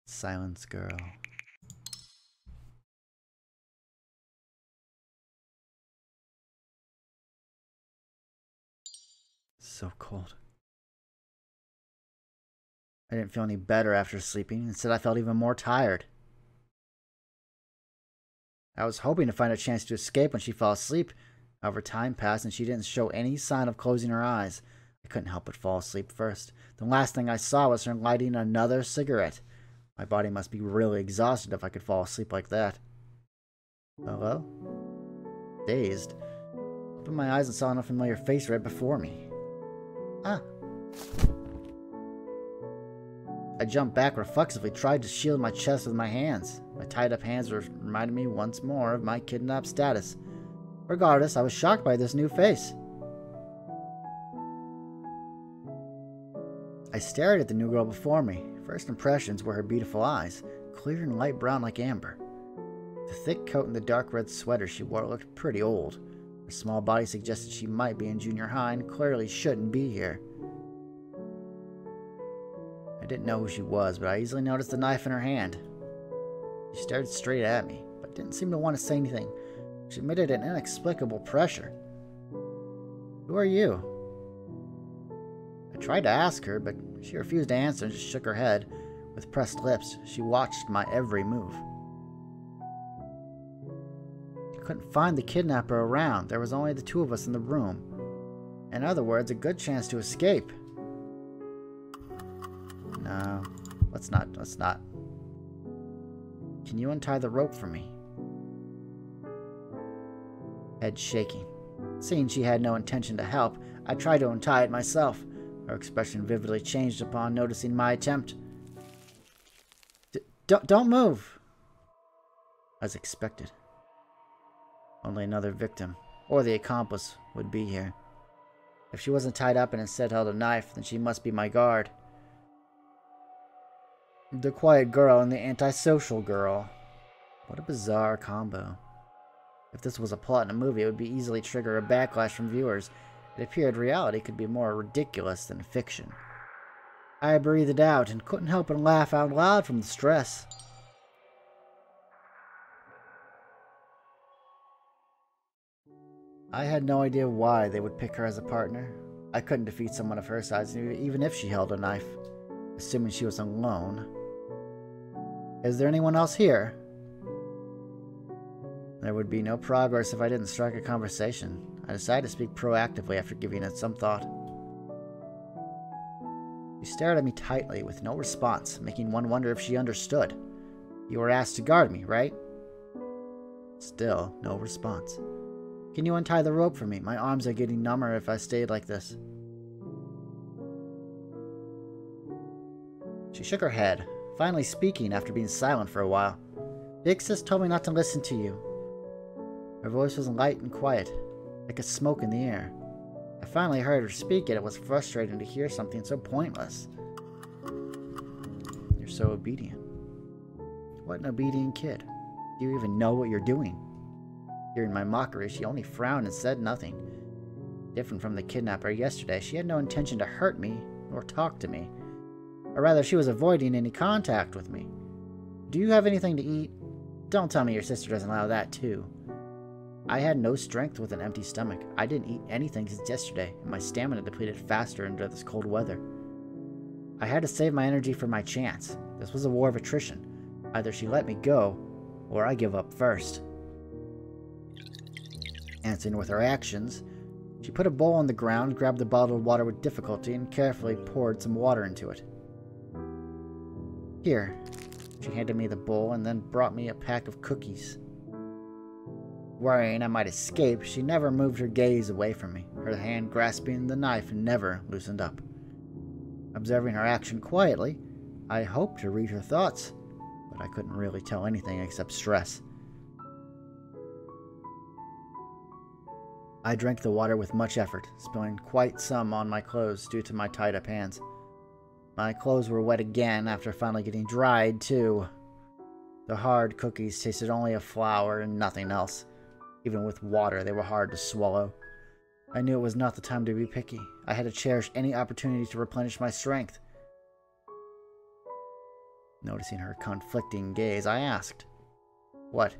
Silence, girl. So cold. I didn't feel any better after sleeping. Instead, I felt even more tired. I was hoping to find a chance to escape when she fell asleep. However, time passed and she didn't show any sign of closing her eyes. I couldn't help but fall asleep first. The last thing I saw was her lighting another cigarette. My body must be really exhausted if I could fall asleep like that. Hello? Dazed, I opened my eyes and saw an unfamiliar face right before me. Ah. I jumped back, reflexively tried to shield my chest with my hands. My tied-up hands reminded me once more of my kidnapped status. Regardless, I was shocked by this new face. I stared at the new girl before me. First impressions were her beautiful eyes, clear and light brown like amber. The thick coat and the dark red sweater she wore looked pretty old. Her small body suggested she might be in junior high and clearly shouldn't be here. I didn't know who she was, but I easily noticed the knife in her hand. She stared straight at me, but didn't seem to want to say anything. She emitted an inexplicable pressure. Who are you? I tried to ask her, but she refused to answer and just shook her head. With pressed lips, she watched my every move. I couldn't find the kidnapper around. There was only the two of us in the room. In other words, a good chance to escape. No, let's not. Can you untie the rope for me? Head shaking. Seeing she had no intention to help, I tried to untie it myself. Her expression vividly changed upon noticing my attempt. Don't move! As expected. Only another victim, or the accomplice, would be here. If she wasn't tied up and instead held a knife, then she must be my guard. The quiet girl and the antisocial girl. What a bizarre combo. If this was a plot in a movie, it would be easily trigger a backlash from viewers. It appeared reality could be more ridiculous than fiction. I breathed it out and couldn't help but laugh out loud from the stress. I had no idea why they would pick her as a partner. I couldn't defeat someone of her size, even if she held a knife, assuming she was alone. Is there anyone else here? There would be no progress if I didn't strike a conversation. I decided to speak proactively after giving it some thought. She stared at me tightly with no response, making one wonder if she understood. You were asked to guard me, right? Still, no response. Can you untie the rope for me? My arms are getting number if I stayed like this. She shook her head, finally speaking after being silent for a while. Big Sis told me not to listen to you. Her voice was light and quiet, like a smoke in the air. I finally heard her speak, and it was frustrating to hear something so pointless. You're so obedient. What an obedient kid. Do you even know what you're doing? Hearing my mockery, she only frowned and said nothing. Different from the kidnapper yesterday, she had no intention to hurt me or talk to me. Or rather, she was avoiding any contact with me. Do you have anything to eat? Don't tell me your sister doesn't allow that too. I had no strength with an empty stomach. I didn't eat anything since yesterday, and my stamina depleted faster under this cold weather. I had to save my energy for my chance. This was a war of attrition. Either she let me go, or I give up first. Answering with her actions, she put a bowl on the ground, grabbed the bottle of water with difficulty, and carefully poured some water into it. Here. She handed me the bowl and then brought me a pack of cookies. Worrying I might escape, she never moved her gaze away from me. Her hand grasping the knife never loosened up. Observing her action quietly, I hoped to read her thoughts, but I couldn't really tell anything except stress. I drank the water with much effort, spilling quite some on my clothes due to my tied-up hands. My clothes were wet again after finally getting dried, too. The hard cookies tasted only of flour and nothing else. Even with water, they were hard to swallow. I knew it was not the time to be picky. I had to cherish any opportunity to replenish my strength. Noticing her conflicting gaze, I asked, What?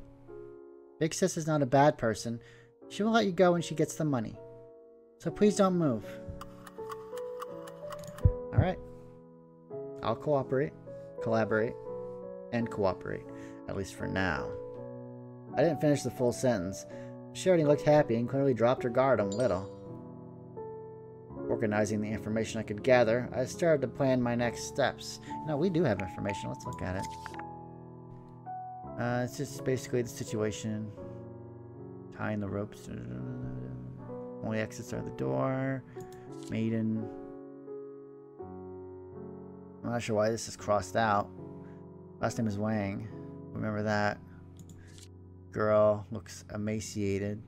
Big Sis is not a bad person. She will let you go when she gets the money. So please don't move. Alright. I'll collaborate, and cooperate. At least for now. I didn't finish the full sentence. She already looked happy and clearly dropped her guard a little. Organizing the information I could gather, I started to plan my next steps. We do have information. Let's look at it. It's just basically the situation. Tying the ropes. Only exits are the door. Maiden. I'm not sure why this is crossed out. Last name is Wang. Remember that. Girl looks emaciated.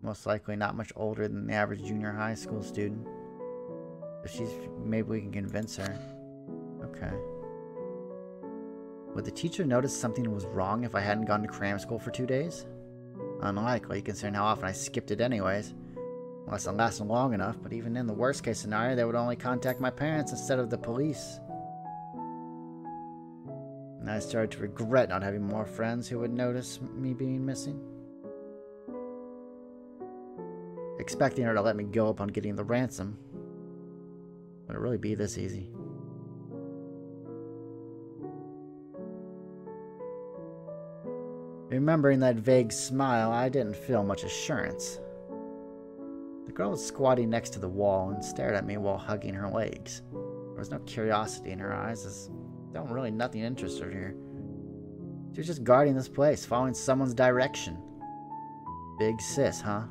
Most likely not much older than the average junior high school student. If maybe we can convince her. Okay. Would the teacher notice something was wrong if I hadn't gone to cram school for 2 days? Unlikely, considering how often I skipped it anyways. Unless it lasted long enough, but even in the worst case scenario, they would only contact my parents instead of the police. And I started to regret not having more friends who would notice me being missing. Expecting her to let me go upon getting the ransom. Would it really be this easy? Remembering that vague smile, I didn't feel much assurance. The girl was squatting next to the wall and stared at me while hugging her legs. There was no curiosity in her eyes, as though really nothing interested her. She was just guarding this place, following someone's direction. Big Sis, huh?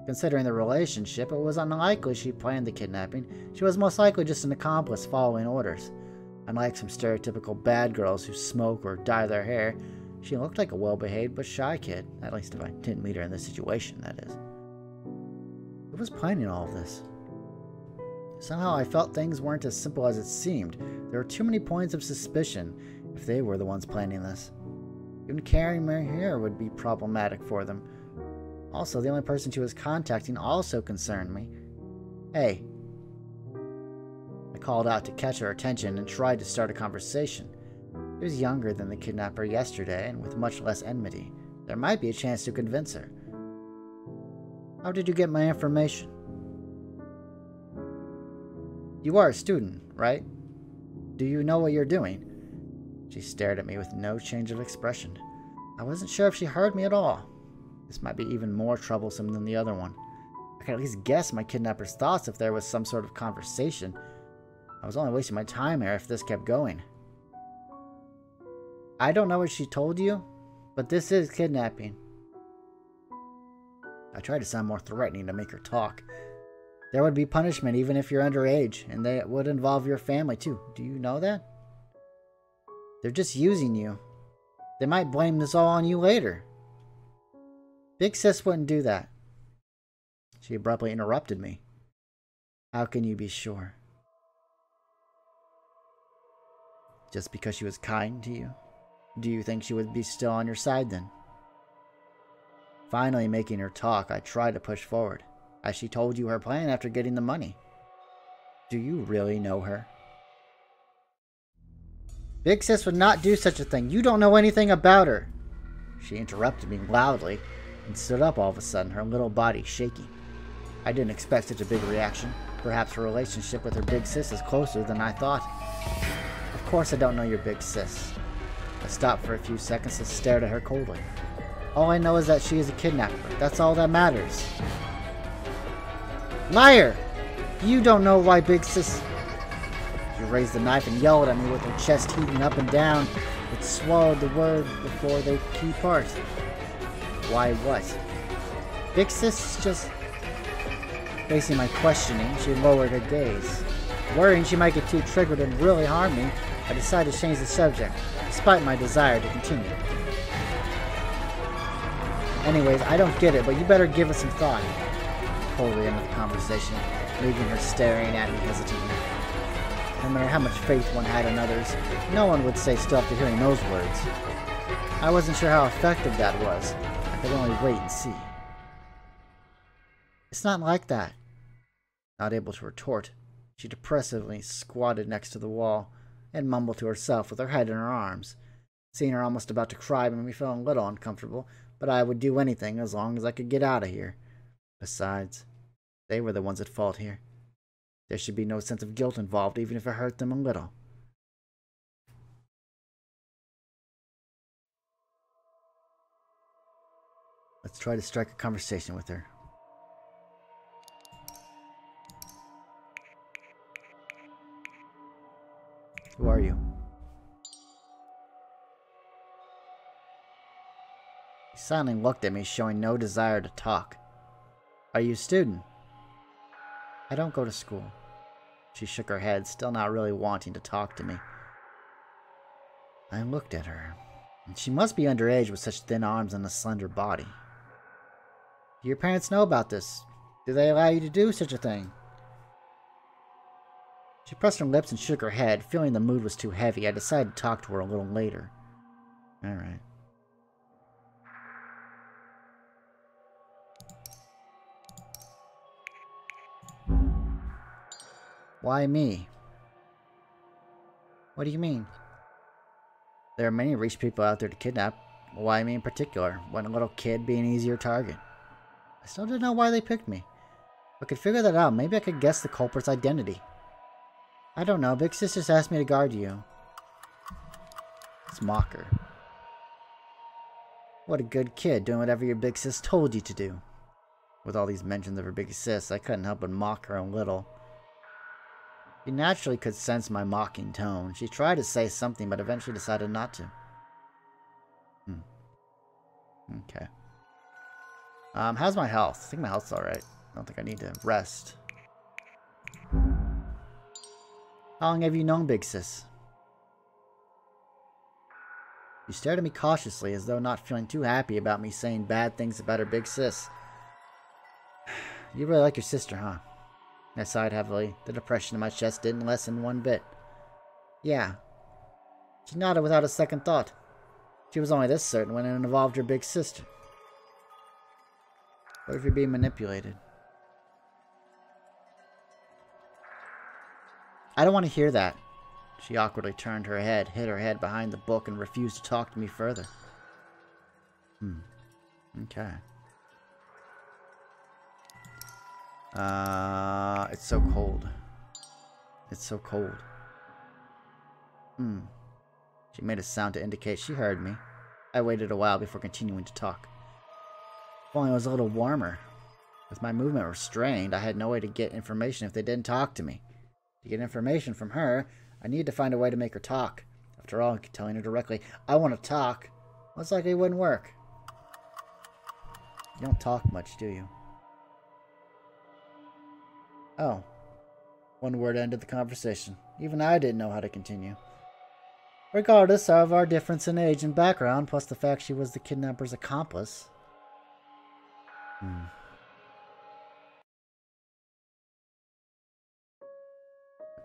Considering the relationship, it was unlikely she planned the kidnapping. She was most likely just an accomplice following orders. Unlike some stereotypical bad girls who smoke or dye their hair, she looked like a well-behaved but shy kid. At least if I didn't meet her in this situation, that is. Who was planning all of this? Somehow I felt things weren't as simple as it seemed. There were too many points of suspicion if they were the ones planning this. Even carrying my hair would be problematic for them. Also, the only person she was contacting also concerned me. Hey. I called out to catch her attention and tried to start a conversation. She was younger than the kidnapper yesterday and with much less enmity. There might be a chance to convince her. How did you get my information? You are a student, right? Do you know what you're doing? She stared at me with no change of expression. I wasn't sure if she heard me at all. This might be even more troublesome than the other one. I could at least guess my kidnapper's thoughts if there was some sort of conversation. I was only wasting my time here if this kept going. I don't know what she told you, but this is kidnapping. I tried to sound more threatening to make her talk. There would be punishment even if you're underage, and they would involve your family too. Do you know that? They're just using you. They might blame this all on you later. Big Sis wouldn't do that. She abruptly interrupted me. How can you be sure? Just because she was kind to you? Do you think she would be still on your side then? Finally making her talk, I tried to push forward. As she told you her plan after getting the money. Do you really know her? Big Sis would not do such a thing. You don't know anything about her. She interrupted me loudly and stood up all of a sudden, her little body shaking. I didn't expect such a big reaction. Perhaps her relationship with her big sis is closer than I thought. Of course I don't know your big sis. I stopped for a few seconds and stared at her coldly. All I know is that she is a kidnapper. That's all that matters. Liar! You don't know why big sis... She raised the knife and yelled at me with her chest heaving up and down. It swallowed the word before they key part. Why what? Big sis just... Facing my questioning, she lowered her gaze. Worrying she might get too triggered and really harm me, I decided to change the subject, despite my desire to continue. Anyways, I don't get it, but you better give it some thought. Coldly ended the conversation, leaving her staring at me hesitantly. No matter how much faith one had in others, no one would say still after hearing those words. I wasn't sure how effective that was. I could only wait and see. It's not like that. Not able to retort, she depressively squatted next to the wall and mumbled to herself with her head in her arms. Seeing her almost about to cry made me feel a little uncomfortable, but I would do anything as long as I could get out of here. Besides, they were the ones at fault here. There should be no sense of guilt involved, even if it hurt them a little. Let's try to strike a conversation with her. Who are you? She silently looked at me, showing no desire to talk. Are you a student? I don't go to school. She shook her head, still not really wanting to talk to me. I looked at her. She must be underage with such thin arms and a slender body. Do your parents know about this? Do they allow you to do such a thing? She pressed her lips and shook her head. Feeling the mood was too heavy, I decided to talk to her a little later. Alright. Why me? What do you mean? There are many rich people out there to kidnap. Why me in particular? One little kid be an easier target. I still don't know why they picked me. If I could figure that out, maybe I could guess the culprit's identity. I don't know. Big Sis just asked me to guard you. Let's mock her. What a good kid, doing whatever your big sis told you to do. With all these mentions of her big sis, I couldn't help but mock her a little. She naturally could sense my mocking tone. She tried to say something, but eventually decided not to. Okay. How's my health? I think my health's alright. I don't think I need to rest. How long have you known Big Sis? She stared at me cautiously, as though not feeling too happy about me saying bad things about her big sis. You really like your sister, huh? I sighed heavily. The depression in my chest didn't lessen one bit. Yeah. She nodded without a second thought. She was only this certain when it involved her big sister. What if you're being manipulated? I don't want to hear that. She awkwardly turned her head, hid her head behind the book, and refused to talk to me further. Okay. It's so cold. It's so cold. She made a sound to indicate she heard me. I waited a while before continuing to talk. If only it was a little warmer. With my movement restrained, I had no way to get information if they didn't talk to me. To get information from her, I needed to find a way to make her talk. After all, telling her directly, I want to talk, most likely wouldn't work. You don't talk much, do you? Oh. One word ended the conversation. Even I didn't know how to continue. Regardless of our difference in age and background, plus the fact she was the kidnapper's accomplice.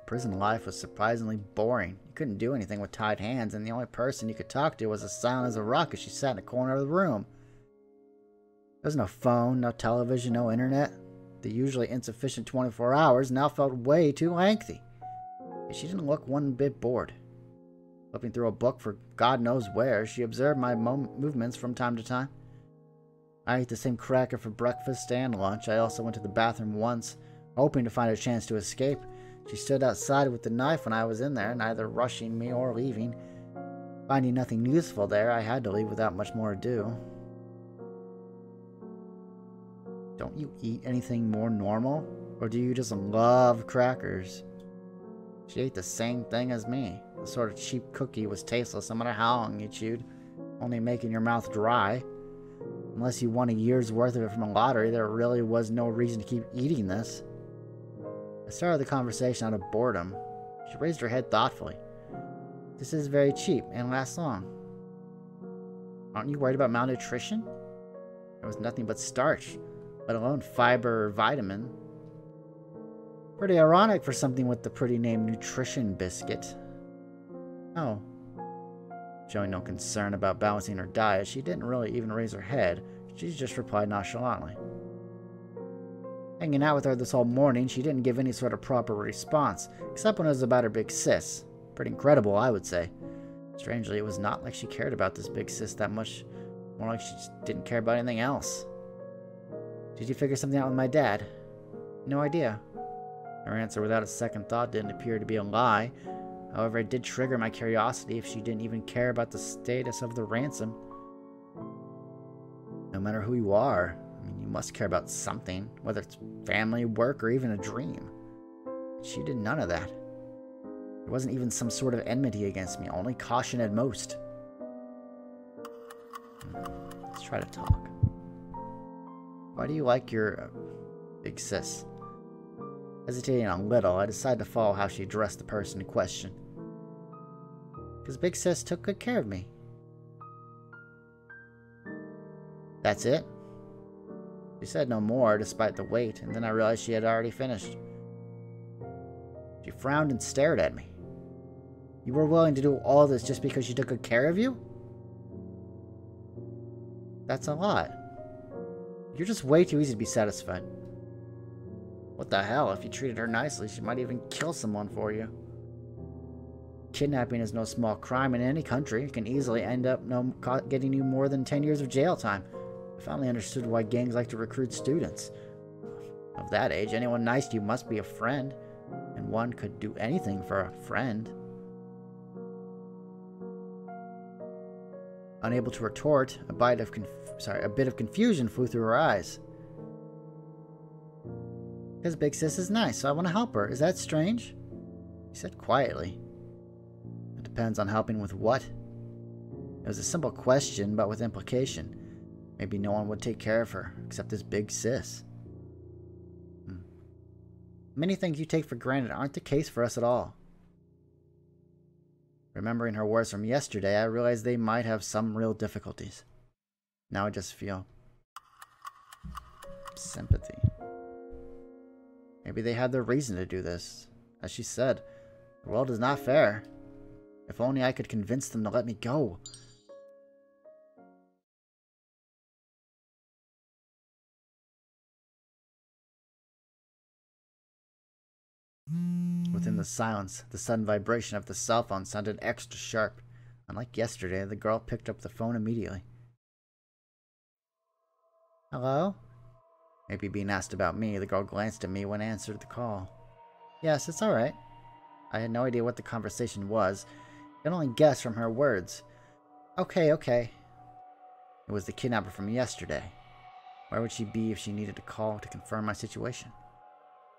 Prison life was surprisingly boring. You couldn't do anything with tied hands, and the only person you could talk to was as silent as a rock as she sat in a corner of the room. There was no phone, no television, no internet. The usually insufficient 24 hours now felt way too lengthy. Yet she didn't look one bit bored. Flipping through a book for God knows where, she observed my movements from time to time. I ate the same cracker for breakfast and lunch. I also went to the bathroom once, hoping to find a chance to escape. She stood outside with the knife when I was in there, neither rushing me or leaving. Finding nothing useful there, I had to leave without much more ado. Don't you eat anything more normal? Or do you just love crackers? She ate the same thing as me. The sort of cheap cookie was tasteless no matter how long you chewed, only making your mouth dry. Unless you won a year's worth of it from a lottery, there really was no reason to keep eating this. I started the conversation out of boredom. She raised her head thoughtfully. This is very cheap and lasts long. Aren't you worried about malnutrition? There was nothing but starch, let alone fiber or vitamin. Pretty ironic for something with the pretty name Nutrition Biscuit. Oh. Showing no concern about balancing her diet, she didn't really even raise her head. She just replied nonchalantly. Hanging out with her this whole morning, she didn't give any sort of proper response, except when it was about her big sis. Pretty incredible, I would say. Strangely, it was not like she cared about this big sis that much, more like she just didn't care about anything else. Did you figure something out with my dad? No idea. Her answer without a second thought didn't appear to be a lie. However, it did trigger my curiosity if she didn't even care about the status of the ransom. No matter who you are, I mean, you must care about something, whether it's family, work, or even a dream. She did none of that. There wasn't even some sort of enmity against me, only caution at most. Let's try to talk. Why do you like your big sis? Hesitating a little, I decided to follow how she addressed the person in question. Because big sis took good care of me. That's it? She said no more, despite the wait, and then I realized she had already finished. She frowned and stared at me. You were willing to do all this just because she took good care of you? That's a lot. You're just way too easy to be satisfied. What the hell? If you treated her nicely, she might even kill someone for you. Kidnapping is no small crime in any country. It can easily end up getting you more than 10 years of jail time. I finally understood why gangs like to recruit students. Of that age, anyone nice to you must be a friend, and one could do anything for a friend. Unable to retort, a bit of confusion flew through her eyes. Because big sis is nice, so I want to help her. Is that strange? He said quietly. It depends on helping with what. It was a simple question, but with implication. Maybe no one would take care of her, except this big sis. Many things you take for granted aren't the case for us at all. Remembering her words from yesterday, I realized they might have some real difficulties. Now I just feel sympathy. Maybe they had their reason to do this. As she said, the world is not fair. If only I could convince them to let me go. within the silence. The sudden vibration of the cell phone sounded extra sharp. Unlike yesterday, the girl picked up the phone immediately. Hello? Maybe being asked about me, the girl glanced at me when I answered the call. Yes, it's alright. I had no idea what the conversation was. I could only guess from her words. Okay, okay. It was the kidnapper from yesterday. Where would she be if she needed a call to confirm my situation?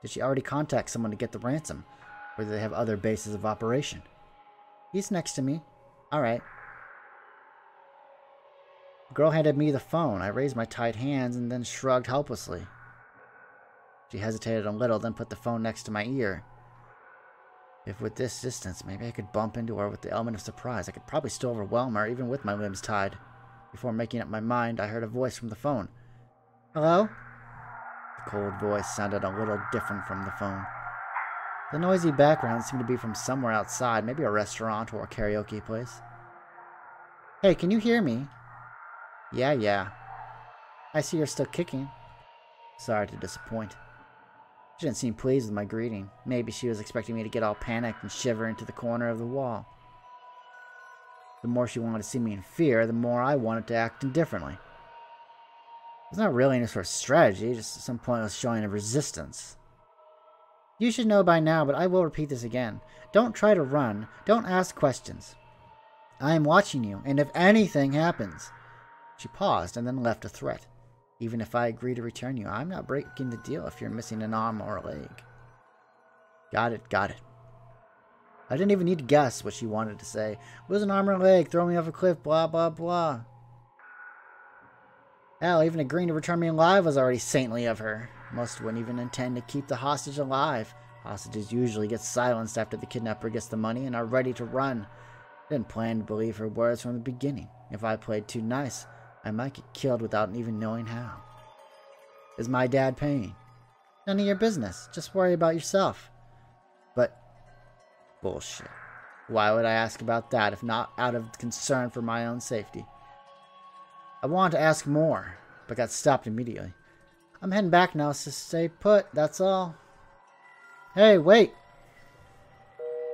Did she already contact someone to get the ransom? Or do they have other bases of operation? He's next to me. Alright. The girl handed me the phone. I raised my tight hands and then shrugged helplessly. She hesitated a little, then put the phone next to my ear. If with this distance, maybe I could bump into her with the element of surprise. I could probably still overwhelm her, even with my limbs tied. Before making up my mind, I heard a voice from the phone. Hello? The cold voice sounded a little different from the phone. The noisy background seemed to be from somewhere outside, maybe a restaurant or a karaoke place. Hey, can you hear me? Yeah. I see you're still kicking. Sorry to disappoint. She didn't seem pleased with my greeting. Maybe she was expecting me to get all panicked and shiver into the corner of the wall. The more she wanted to see me in fear, the more I wanted to act indifferently. It's not really any sort of strategy, just some pointless showing of resistance. You should know by now, but I will repeat this again. Don't try to run. Don't ask questions. I am watching you, and if anything happens... She paused and then left a threat. Even if I agree to return you, I'm not breaking the deal if you're missing an arm or a leg. Got it. I didn't even need to guess what she wanted to say. Lose an arm or a leg, throw me off a cliff, blah, blah, blah. Hell, even agreeing to return me alive was already saintly of her. Most wouldn't even intend to keep the hostage alive. Hostages usually get silenced after the kidnapper gets the money and are ready to run. Didn't plan to believe her words from the beginning. If I played too nice, I might get killed without even knowing how. Is my dad paying? None of your business. Just worry about yourself. But... bullshit. Why would I ask about that if not out of concern for my own safety? I wanted to ask more, but got stopped immediately. I'm heading back now, so stay put, that's all. Hey, wait!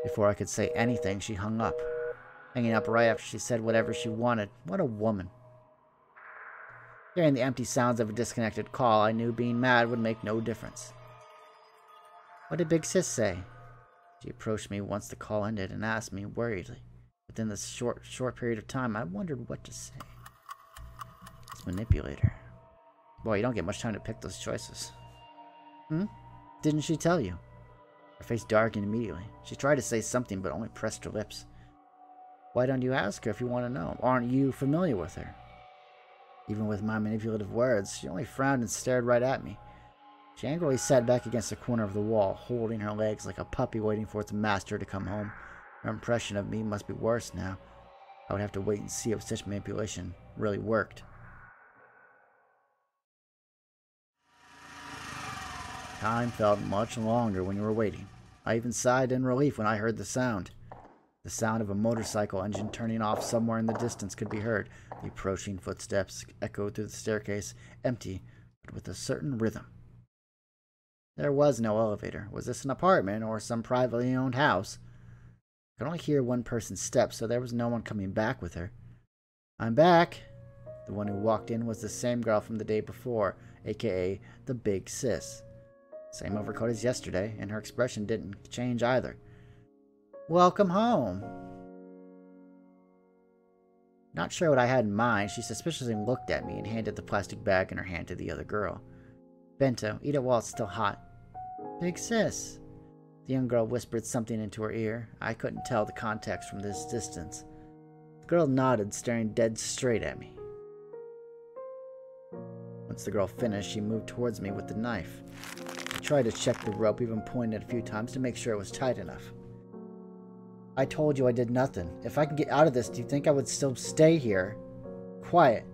Before I could say anything, she hung up. Hanging up right after she said whatever she wanted. What a woman. Hearing the empty sounds of a disconnected call, I knew being mad would make no difference. What did Big Sis say? She approached me once the call ended and asked me worriedly. Within this short period of time, I wondered what to say. This manipulator. Boy, you don't get much time to pick those choices. Didn't she tell you? Her face darkened immediately. She tried to say something, but only pressed her lips. Why don't you ask her if you want to know? Aren't you familiar with her? Even with my manipulative words, she only frowned and stared right at me. She angrily sat back against the corner of the wall, holding her legs like a puppy waiting for its master to come home. Her impression of me must be worse now. I would have to wait and see if such manipulation really worked. Time felt much longer when you were waiting. I even sighed in relief when I heard the sound. The sound of a motorcycle engine turning off somewhere in the distance could be heard. The approaching footsteps echoed through the staircase, empty, but with a certain rhythm. There was no elevator. Was this an apartment or some privately owned house? I could only hear one person's steps, so there was no one coming back with her. I'm back. The one who walked in was the same girl from the day before, aka the Big Sis. Same overcoat as yesterday, and her expression didn't change either. Welcome home. Not sure what I had in mind, she suspiciously looked at me and handed the plastic bag in her hand to the other girl. Bento, eat it while it's still hot. Big Sis. The young girl whispered something into her ear. I couldn't tell the context from this distance. The girl nodded, staring dead straight at me. Once the girl finished, she moved towards me with the knife. I tried to check the rope, even pointed a few times to make sure it was tight enough. I told you I did nothing. If I can get out of this, do you think I would still stay here? Quiet.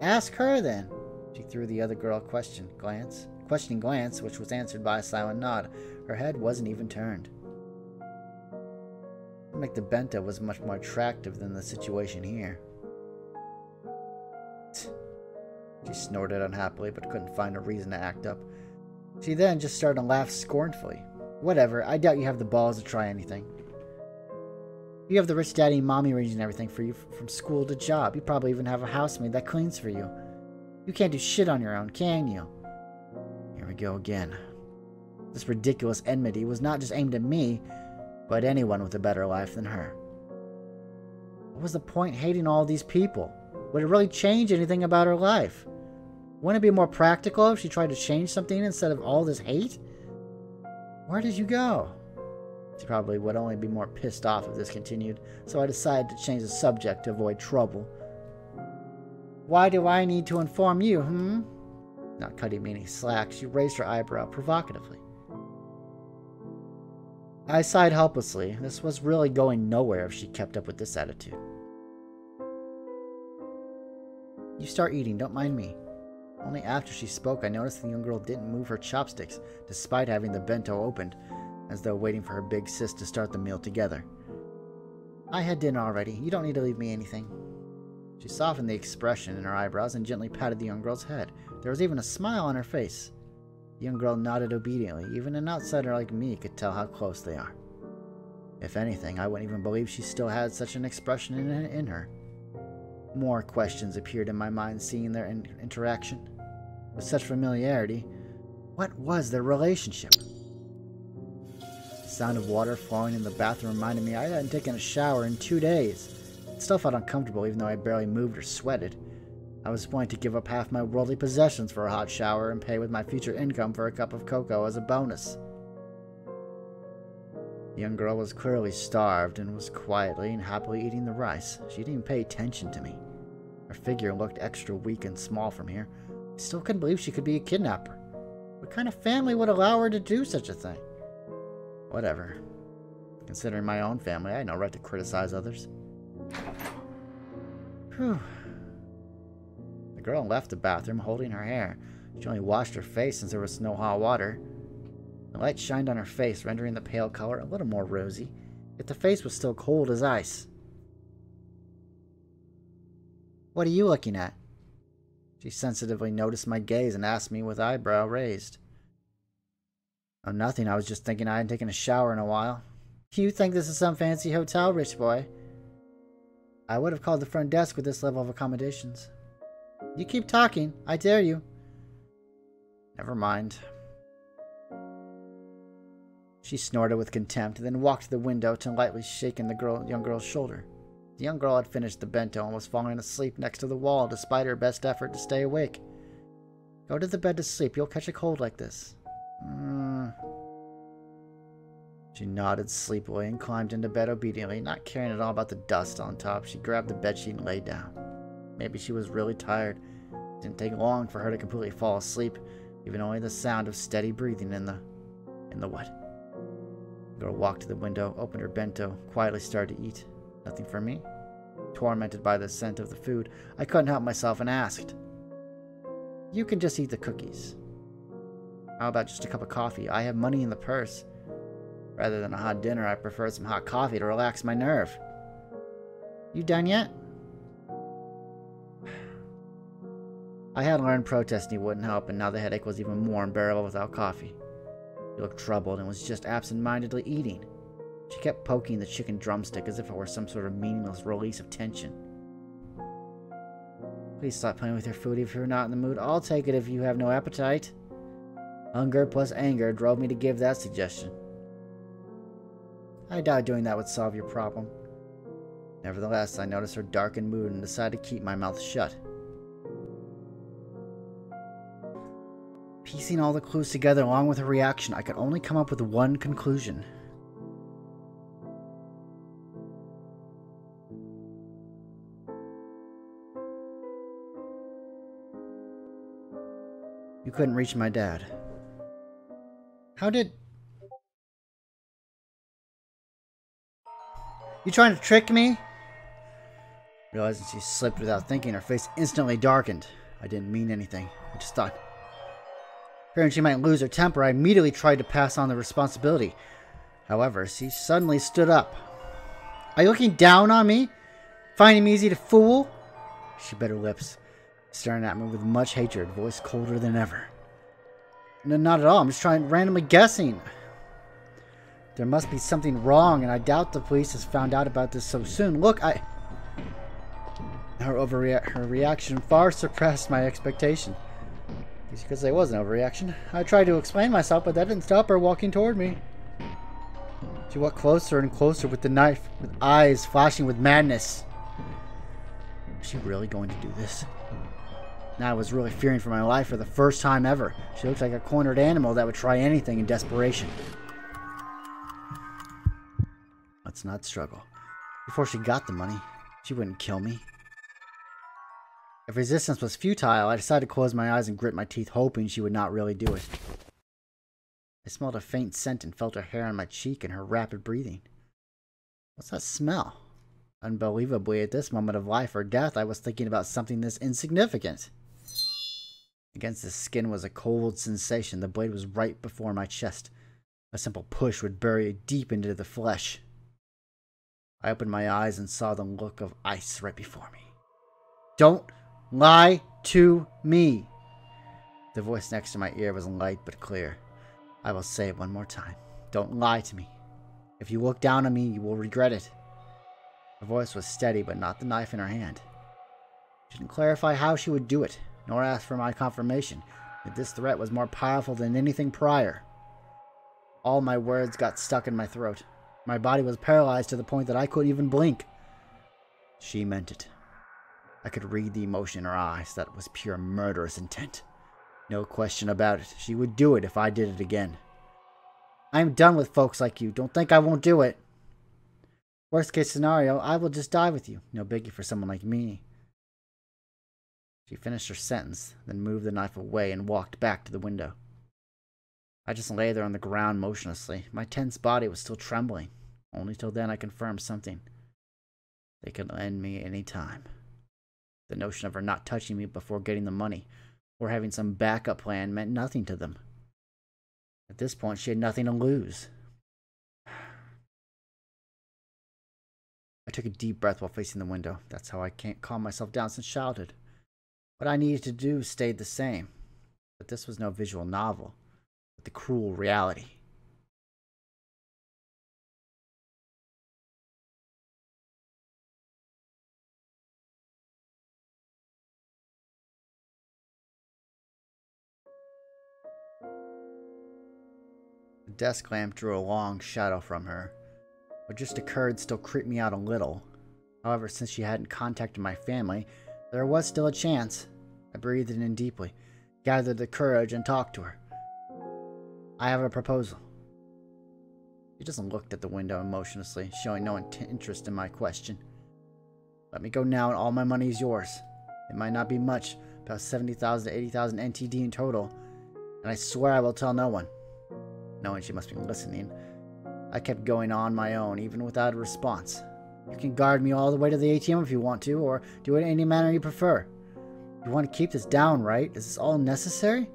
Ask her then. She threw the other girl a questioning glance, which was answered by a silent nod. Her head wasn't even turned. Like the bento was much more attractive than the situation here. She snorted unhappily, but couldn't find a reason to act up. She then just started to laugh scornfully. Whatever, I doubt you have the balls to try anything. You have the rich daddy and mommy arranging everything for you from school to job. You probably even have a housemaid that cleans for you. You can't do shit on your own, can you? Here we go again. This ridiculous enmity was not just aimed at me, but anyone with a better life than her. What was the point hating all these people? Would it really change anything about her life? Wouldn't it be more practical if she tried to change something instead of all this hate? Where did you go? She probably would only be more pissed off if this continued, so I decided to change the subject to avoid trouble. Why do I need to inform you, Not cutting me any slack, she raised her eyebrow provocatively. I sighed helplessly. This was really going nowhere if she kept up with this attitude. You start eating, don't mind me. Only after she spoke, I noticed the young girl didn't move her chopsticks, despite having the bento opened, as though waiting for her big sis to start the meal together. I had dinner already. You don't need to leave me anything. She softened the expression in her eyebrows and gently patted the young girl's head. There was even a smile on her face. The young girl nodded obediently. Even an outsider like me could tell how close they are. If anything, I wouldn't even believe she still had such an expression in her. More questions appeared in my mind seeing their interaction. With such familiarity, what was their relationship? The sound of water flowing in the bathroom reminded me I hadn't taken a shower in 2 days. It still felt uncomfortable even though I barely moved or sweated. I was willing to give up half my worldly possessions for a hot shower and pay with my future income for a cup of cocoa as a bonus. The young girl was clearly starved and was quietly and happily eating the rice. She didn't even pay attention to me. Her figure looked extra weak and small from here. I still couldn't believe she could be a kidnapper. What kind of family would allow her to do such a thing? Whatever. Considering my own family, I had no right to criticize others. Whew. The girl left the bathroom holding her hair. She only washed her face since there was no hot water. The light shined on her face, rendering the pale color a little more rosy, yet the face was still cold as ice. What are you looking at? She sensitively noticed my gaze and asked me with eyebrow raised. Oh, nothing. I was just thinking I hadn't taken a shower in a while. You think this is some fancy hotel, rich boy? I would have called the front desk with this level of accommodations. You keep talking. I dare you. Never mind. She snorted with contempt, then walked to the window to lightly shaking the young girl's shoulder. The young girl had finished the bento and was falling asleep next to the wall despite her best effort to stay awake. Go to the bed to sleep. You'll catch a cold like this. She nodded sleepily and climbed into bed obediently, not caring at all about the dust on top. She grabbed the bedsheet and lay down. Maybe she was really tired. It didn't take long for her to completely fall asleep, even only the sound of steady breathing in the what? The girl walked to the window, opened her bento, quietly started to eat. Nothing for me? Tormented by the scent of the food, I couldn't help myself and asked, You can just eat the cookies. How about just a cup of coffee? I have money in the purse. Rather than a hot dinner, I prefer some hot coffee to relax my nerve. You done yet? I had learned protesting wouldn't help, and now the headache was even more unbearable without coffee. She looked troubled and was just absent-mindedly eating. She kept poking the chicken drumstick as if it were some sort of meaningless release of tension. Please stop playing with your food if you're not in the mood. I'll take it if you have no appetite. Hunger plus anger drove me to give that suggestion. I doubt doing that would solve your problem. Nevertheless, I noticed her darkened mood and decided to keep my mouth shut. Piecing all the clues together along with her reaction, I could only come up with one conclusion. You couldn't reach my dad. How did... You trying to trick me? Realizing she slipped without thinking, her face instantly darkened. I didn't mean anything. I just thought... Fearing she might lose her temper, I immediately tried to pass on the responsibility. However, she suddenly stood up. Are you looking down on me? Finding me easy to fool? She bit her lips, staring at me with much hatred, voice colder than ever. No, not at all. I'm just randomly guessing. There must be something wrong, and I doubt the police has found out about this so soon. Look, Her reaction far surpassed my expectation. She could say it was an overreaction. I tried to explain myself, but that didn't stop her walking toward me. She walked closer and closer with the knife, with eyes flashing with madness. Was she really going to do this? Now I was really fearing for my life for the first time ever. She looked like a cornered animal that would try anything in desperation. Let's not struggle. Before she got the money, she wouldn't kill me. If resistance was futile, I decided to close my eyes and grit my teeth, hoping she would not really do it. I smelled a faint scent and felt her hair on my cheek and her rapid breathing. What's that smell? Unbelievably, at this moment of life or death, I was thinking about something this insignificant. Against the skin was a cold sensation. The blade was right before my chest. A simple push would bury it deep into the flesh. I opened my eyes and saw the look of ice right before me. Don't lie to me! The voice next to my ear was light but clear. I will say it one more time. Don't lie to me. If you look down on me, you will regret it. Her voice was steady, but not the knife in her hand. She didn't clarify how she would do it, nor ask for my confirmation that this threat was more powerful than anything prior. All my words got stuck in my throat. My body was paralyzed to the point that I couldn't even blink. She meant it. I could read the emotion in her eyes. That was pure murderous intent. No question about it. She would do it if I did it again. I'm done with folks like you. Don't think I won't do it. Worst case scenario, I will just die with you. No biggie for someone like me. She finished her sentence, then moved the knife away and walked back to the window. I just lay there on the ground motionlessly. My tense body was still trembling. Only till then I confirmed something. They could end me any time. The notion of her not touching me before getting the money, or having some backup plan, meant nothing to them. At this point, she had nothing to lose. I took a deep breath while facing the window. That's how I can't calm myself down since childhood. What I needed to do stayed the same. But this was no visual novel, but the cruel reality. The desk lamp drew a long shadow from her. What just occurred still creeped me out a little. However, since she hadn't contacted my family, there was still a chance. I breathed in deeply, gathered the courage, and talked to her. I have a proposal. She just looked at the window emotionlessly, showing no interest in my question. Let me go now and all my money is yours. It might not be much, about 70,000 to 80,000 NTD in total, and I swear I will tell no one. Knowing she must be listening, I kept going on my own, even without a response. You can guard me all the way to the ATM if you want to, or do it in any manner you prefer. You want to keep this down, right? Is this all necessary?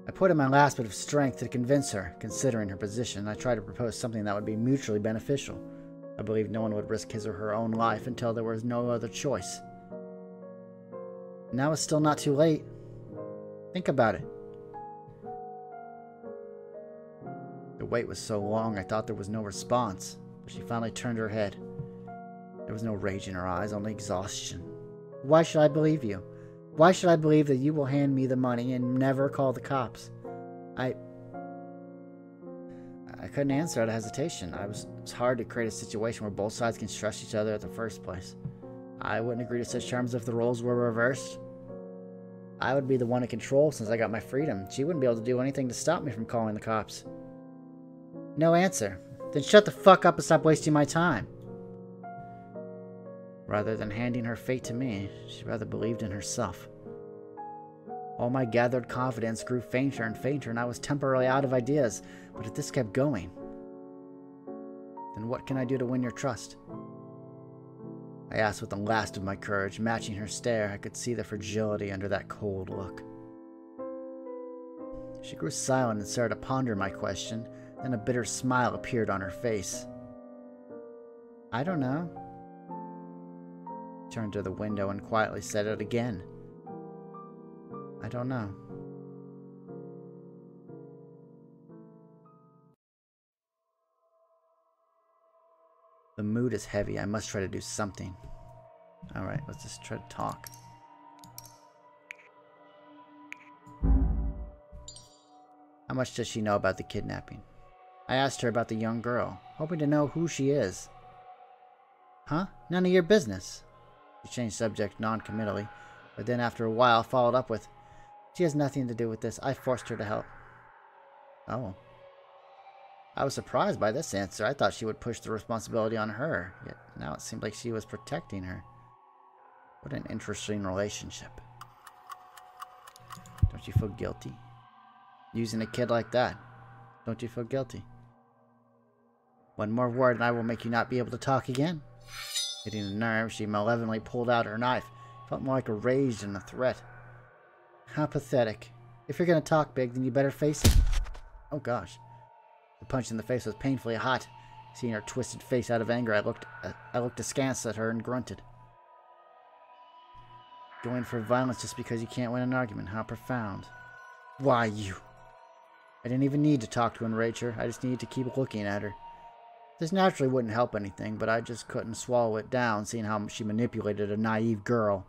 I put in my last bit of strength to convince her. Considering her position, I tried to propose something that would be mutually beneficial. I believed no one would risk his or her own life until there was no other choice. Now it's still not too late. Think about it. The wait was so long I thought there was no response, but she finally turned her head. There was no rage in her eyes, only exhaustion. Why should I believe you? Why should I believe that you will hand me the money and never call the cops? I couldn't answer out of hesitation. It's hard to create a situation where both sides can trust each other at the first place. I wouldn't agree to such terms if the roles were reversed. I would be the one in control since I got my freedom. She wouldn't be able to do anything to stop me from calling the cops. No answer. Then shut the fuck up and stop wasting my time. Rather than handing her fate to me, she rather believed in herself. All my gathered confidence grew fainter and fainter, and I was temporarily out of ideas, but if this kept going, then what can I do to win your trust? I asked with the last of my courage. Matching her stare, I could see the fragility under that cold look. She grew silent and started to ponder my question. Then a bitter smile appeared on her face. I don't know. Turned to the window and quietly said it again. I don't know. The mood is heavy. I must try to do something. Alright, let's just try to talk. How much does she know about the kidnapping? I asked her about the young girl, hoping to know who she is. Huh? None of your business. She changed subject non-committally, but then after a while followed up with, she has nothing to do with this. I forced her to help. Oh. I was surprised by this answer. I thought she would push the responsibility on her, yet now it seemed like she was protecting her. What an interesting relationship. Don't you feel guilty? Using a kid like that. Don't you feel guilty? One more word and I will make you not be able to talk again. Hitting a nerve, she malevolently pulled out her knife. Felt more like a rage than a threat. How pathetic. If you're going to talk big, then you better face it. Oh gosh. The punch in the face was painfully hot. Seeing her twisted face out of anger, I looked askance at her and grunted. Going for violence just because you can't win an argument. How profound. Why, you... I didn't even need to talk to enrage her. I just needed to keep looking at her. This naturally wouldn't help anything, but I just couldn't swallow it down, seeing how she manipulated a naive girl.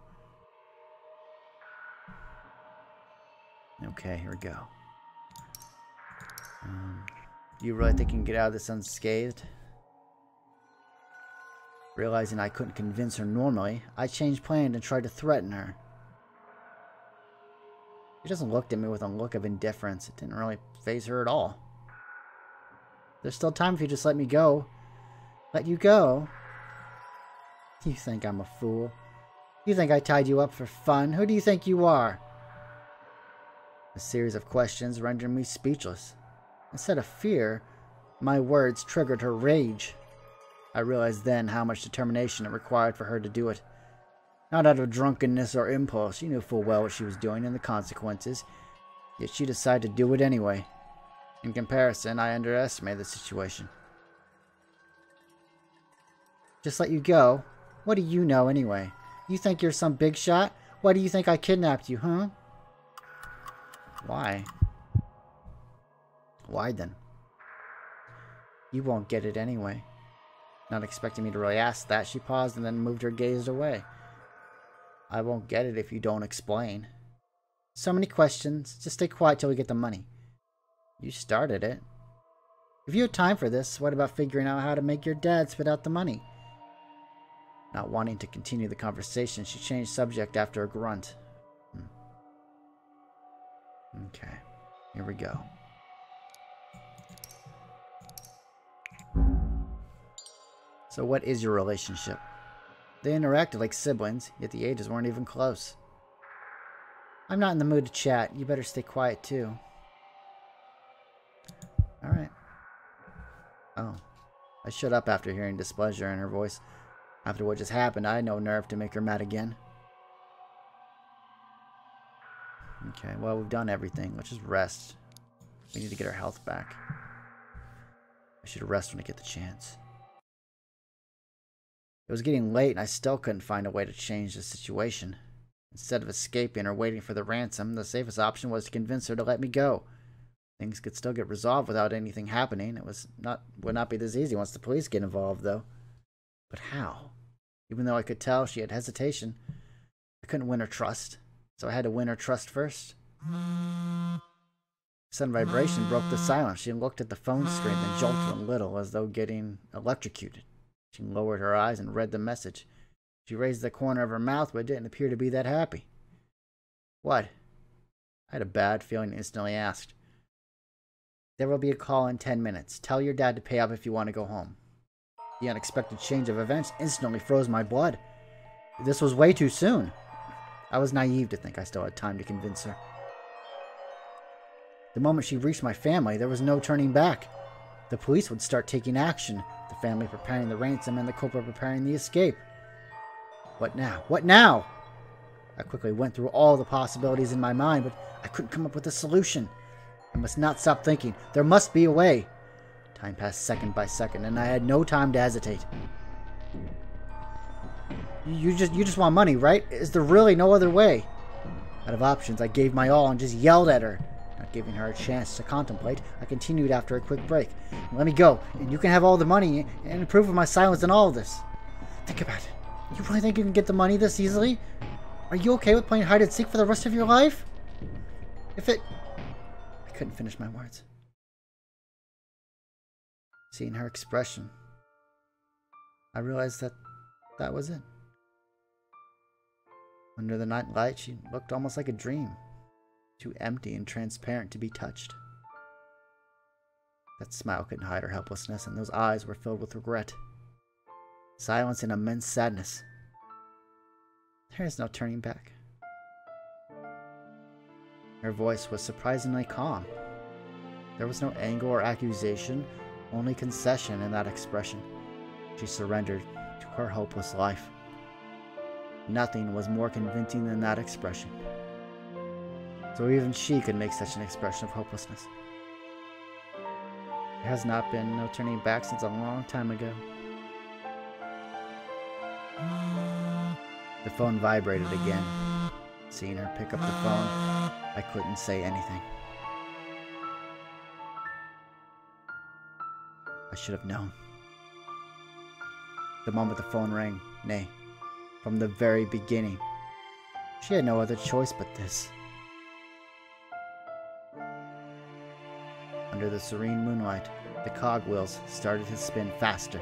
Okay, here we go. You really think you can get out of this unscathed? Realizing I couldn't convince her normally, I changed plans and tried to threaten her. She just looked at me with a look of indifference. It didn't really faze her at all. There's still time if you just let me go. Let you go? You think I'm a fool? You think I tied you up for fun? Who do you think you are? A series of questions rendered me speechless. Instead of fear, my words triggered her rage. I realized then how much determination it required for her to do it. Not out of drunkenness or impulse. She knew full well what she was doing and the consequences. Yet she decided to do it anyway. In comparison, I underestimated the situation. Just let you go? What do you know anyway? You think you're some big shot? Why do you think I kidnapped you, huh? Why? Why then? You won't get it anyway. Not expecting me to really ask that, she paused and then moved her gaze away. I won't get it if you don't explain. So many questions. Just stay quiet till we get the money. You started it. If you have time for this, what about figuring out how to make your dad spit out the money? Not wanting to continue the conversation, she changed subject after a grunt. Okay, here we go. So what is your relationship? They interacted like siblings, yet the ages weren't even close. I'm not in the mood to chat. You better stay quiet too. Alright. Oh. I shut up after hearing displeasure in her voice. After what just happened, I had no nerve to make her mad again. Okay, well, we've done everything. Let's just rest. We need to get our health back. I should rest when I get the chance. It was getting late and I still couldn't find a way to change the situation. Instead of escaping or waiting for the ransom, the safest option was to convince her to let me go. Things could still get resolved without anything happening. It would not be this easy once the police get involved, though. But how? Even though I could tell she had hesitation, I couldn't win her trust. So I had to win her trust first. A sudden vibration broke the silence. She looked at the phone screen, then jolted a little, as though getting electrocuted. She lowered her eyes and read the message. She raised the corner of her mouth, but didn't appear to be that happy. What? I had a bad feeling and instantly asked. There will be a call in 10 minutes. Tell your dad to pay up if you want to go home. The unexpected change of events instantly froze my blood. This was way too soon. I was naive to think I still had time to convince her. The moment she reached my family, there was no turning back. The police would start taking action, the family preparing the ransom and the culprit preparing the escape. What now? What now? I quickly went through all the possibilities in my mind, but I couldn't come up with a solution. I must not stop thinking. There must be a way. Time passed second by second, and I had no time to hesitate. You just want money, right? Is there really no other way? Out of options, I gave my all and just yelled at her. Now giving her a chance to contemplate, I continued after a quick break. Let me go, and you can have all the money and approve of my silence in all of this. Think about it. You really think you can get the money this easily? Are you okay with playing hide and seek for the rest of your life? I couldn't finish my words. Seeing her expression, I realized that was it. Under the night light, she looked almost like a dream, too empty and transparent to be touched. That smile couldn't hide her helplessness, and those eyes were filled with regret, silence, and immense sadness. There is no turning back. Her voice was surprisingly calm. There was no anger or accusation, only concession in that expression. She surrendered to her hopeless life. Nothing was more convincing than that expression. So even she could make such an expression of hopelessness. There has not been no turning back since a long time ago. The phone vibrated again. Seeing her pick up the phone, I couldn't say anything. I should have known. The moment the phone rang, nay, from the very beginning, she had no other choice but this. Under the serene moonlight, the cogwheels started to spin faster.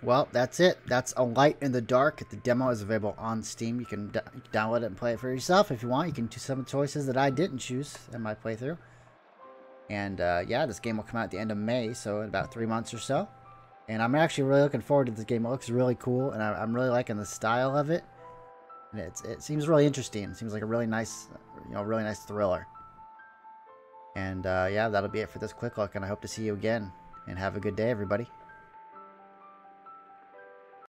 Well, that's it. That's A Light in the Dark. The demo is available on Steam. You can download it and play it for yourself if you want. You can do some choices that I didn't choose in my playthrough. And yeah, this game will come out at the end of May, so in about 3 months or so. And I'm actually really looking forward to this game. It looks really cool, and I'm really liking the style of it. And it seems really interesting. It seems like a really nice, really nice thriller. And yeah, that'll be it for this quick look, and I hope to see you again. And have a good day, everybody.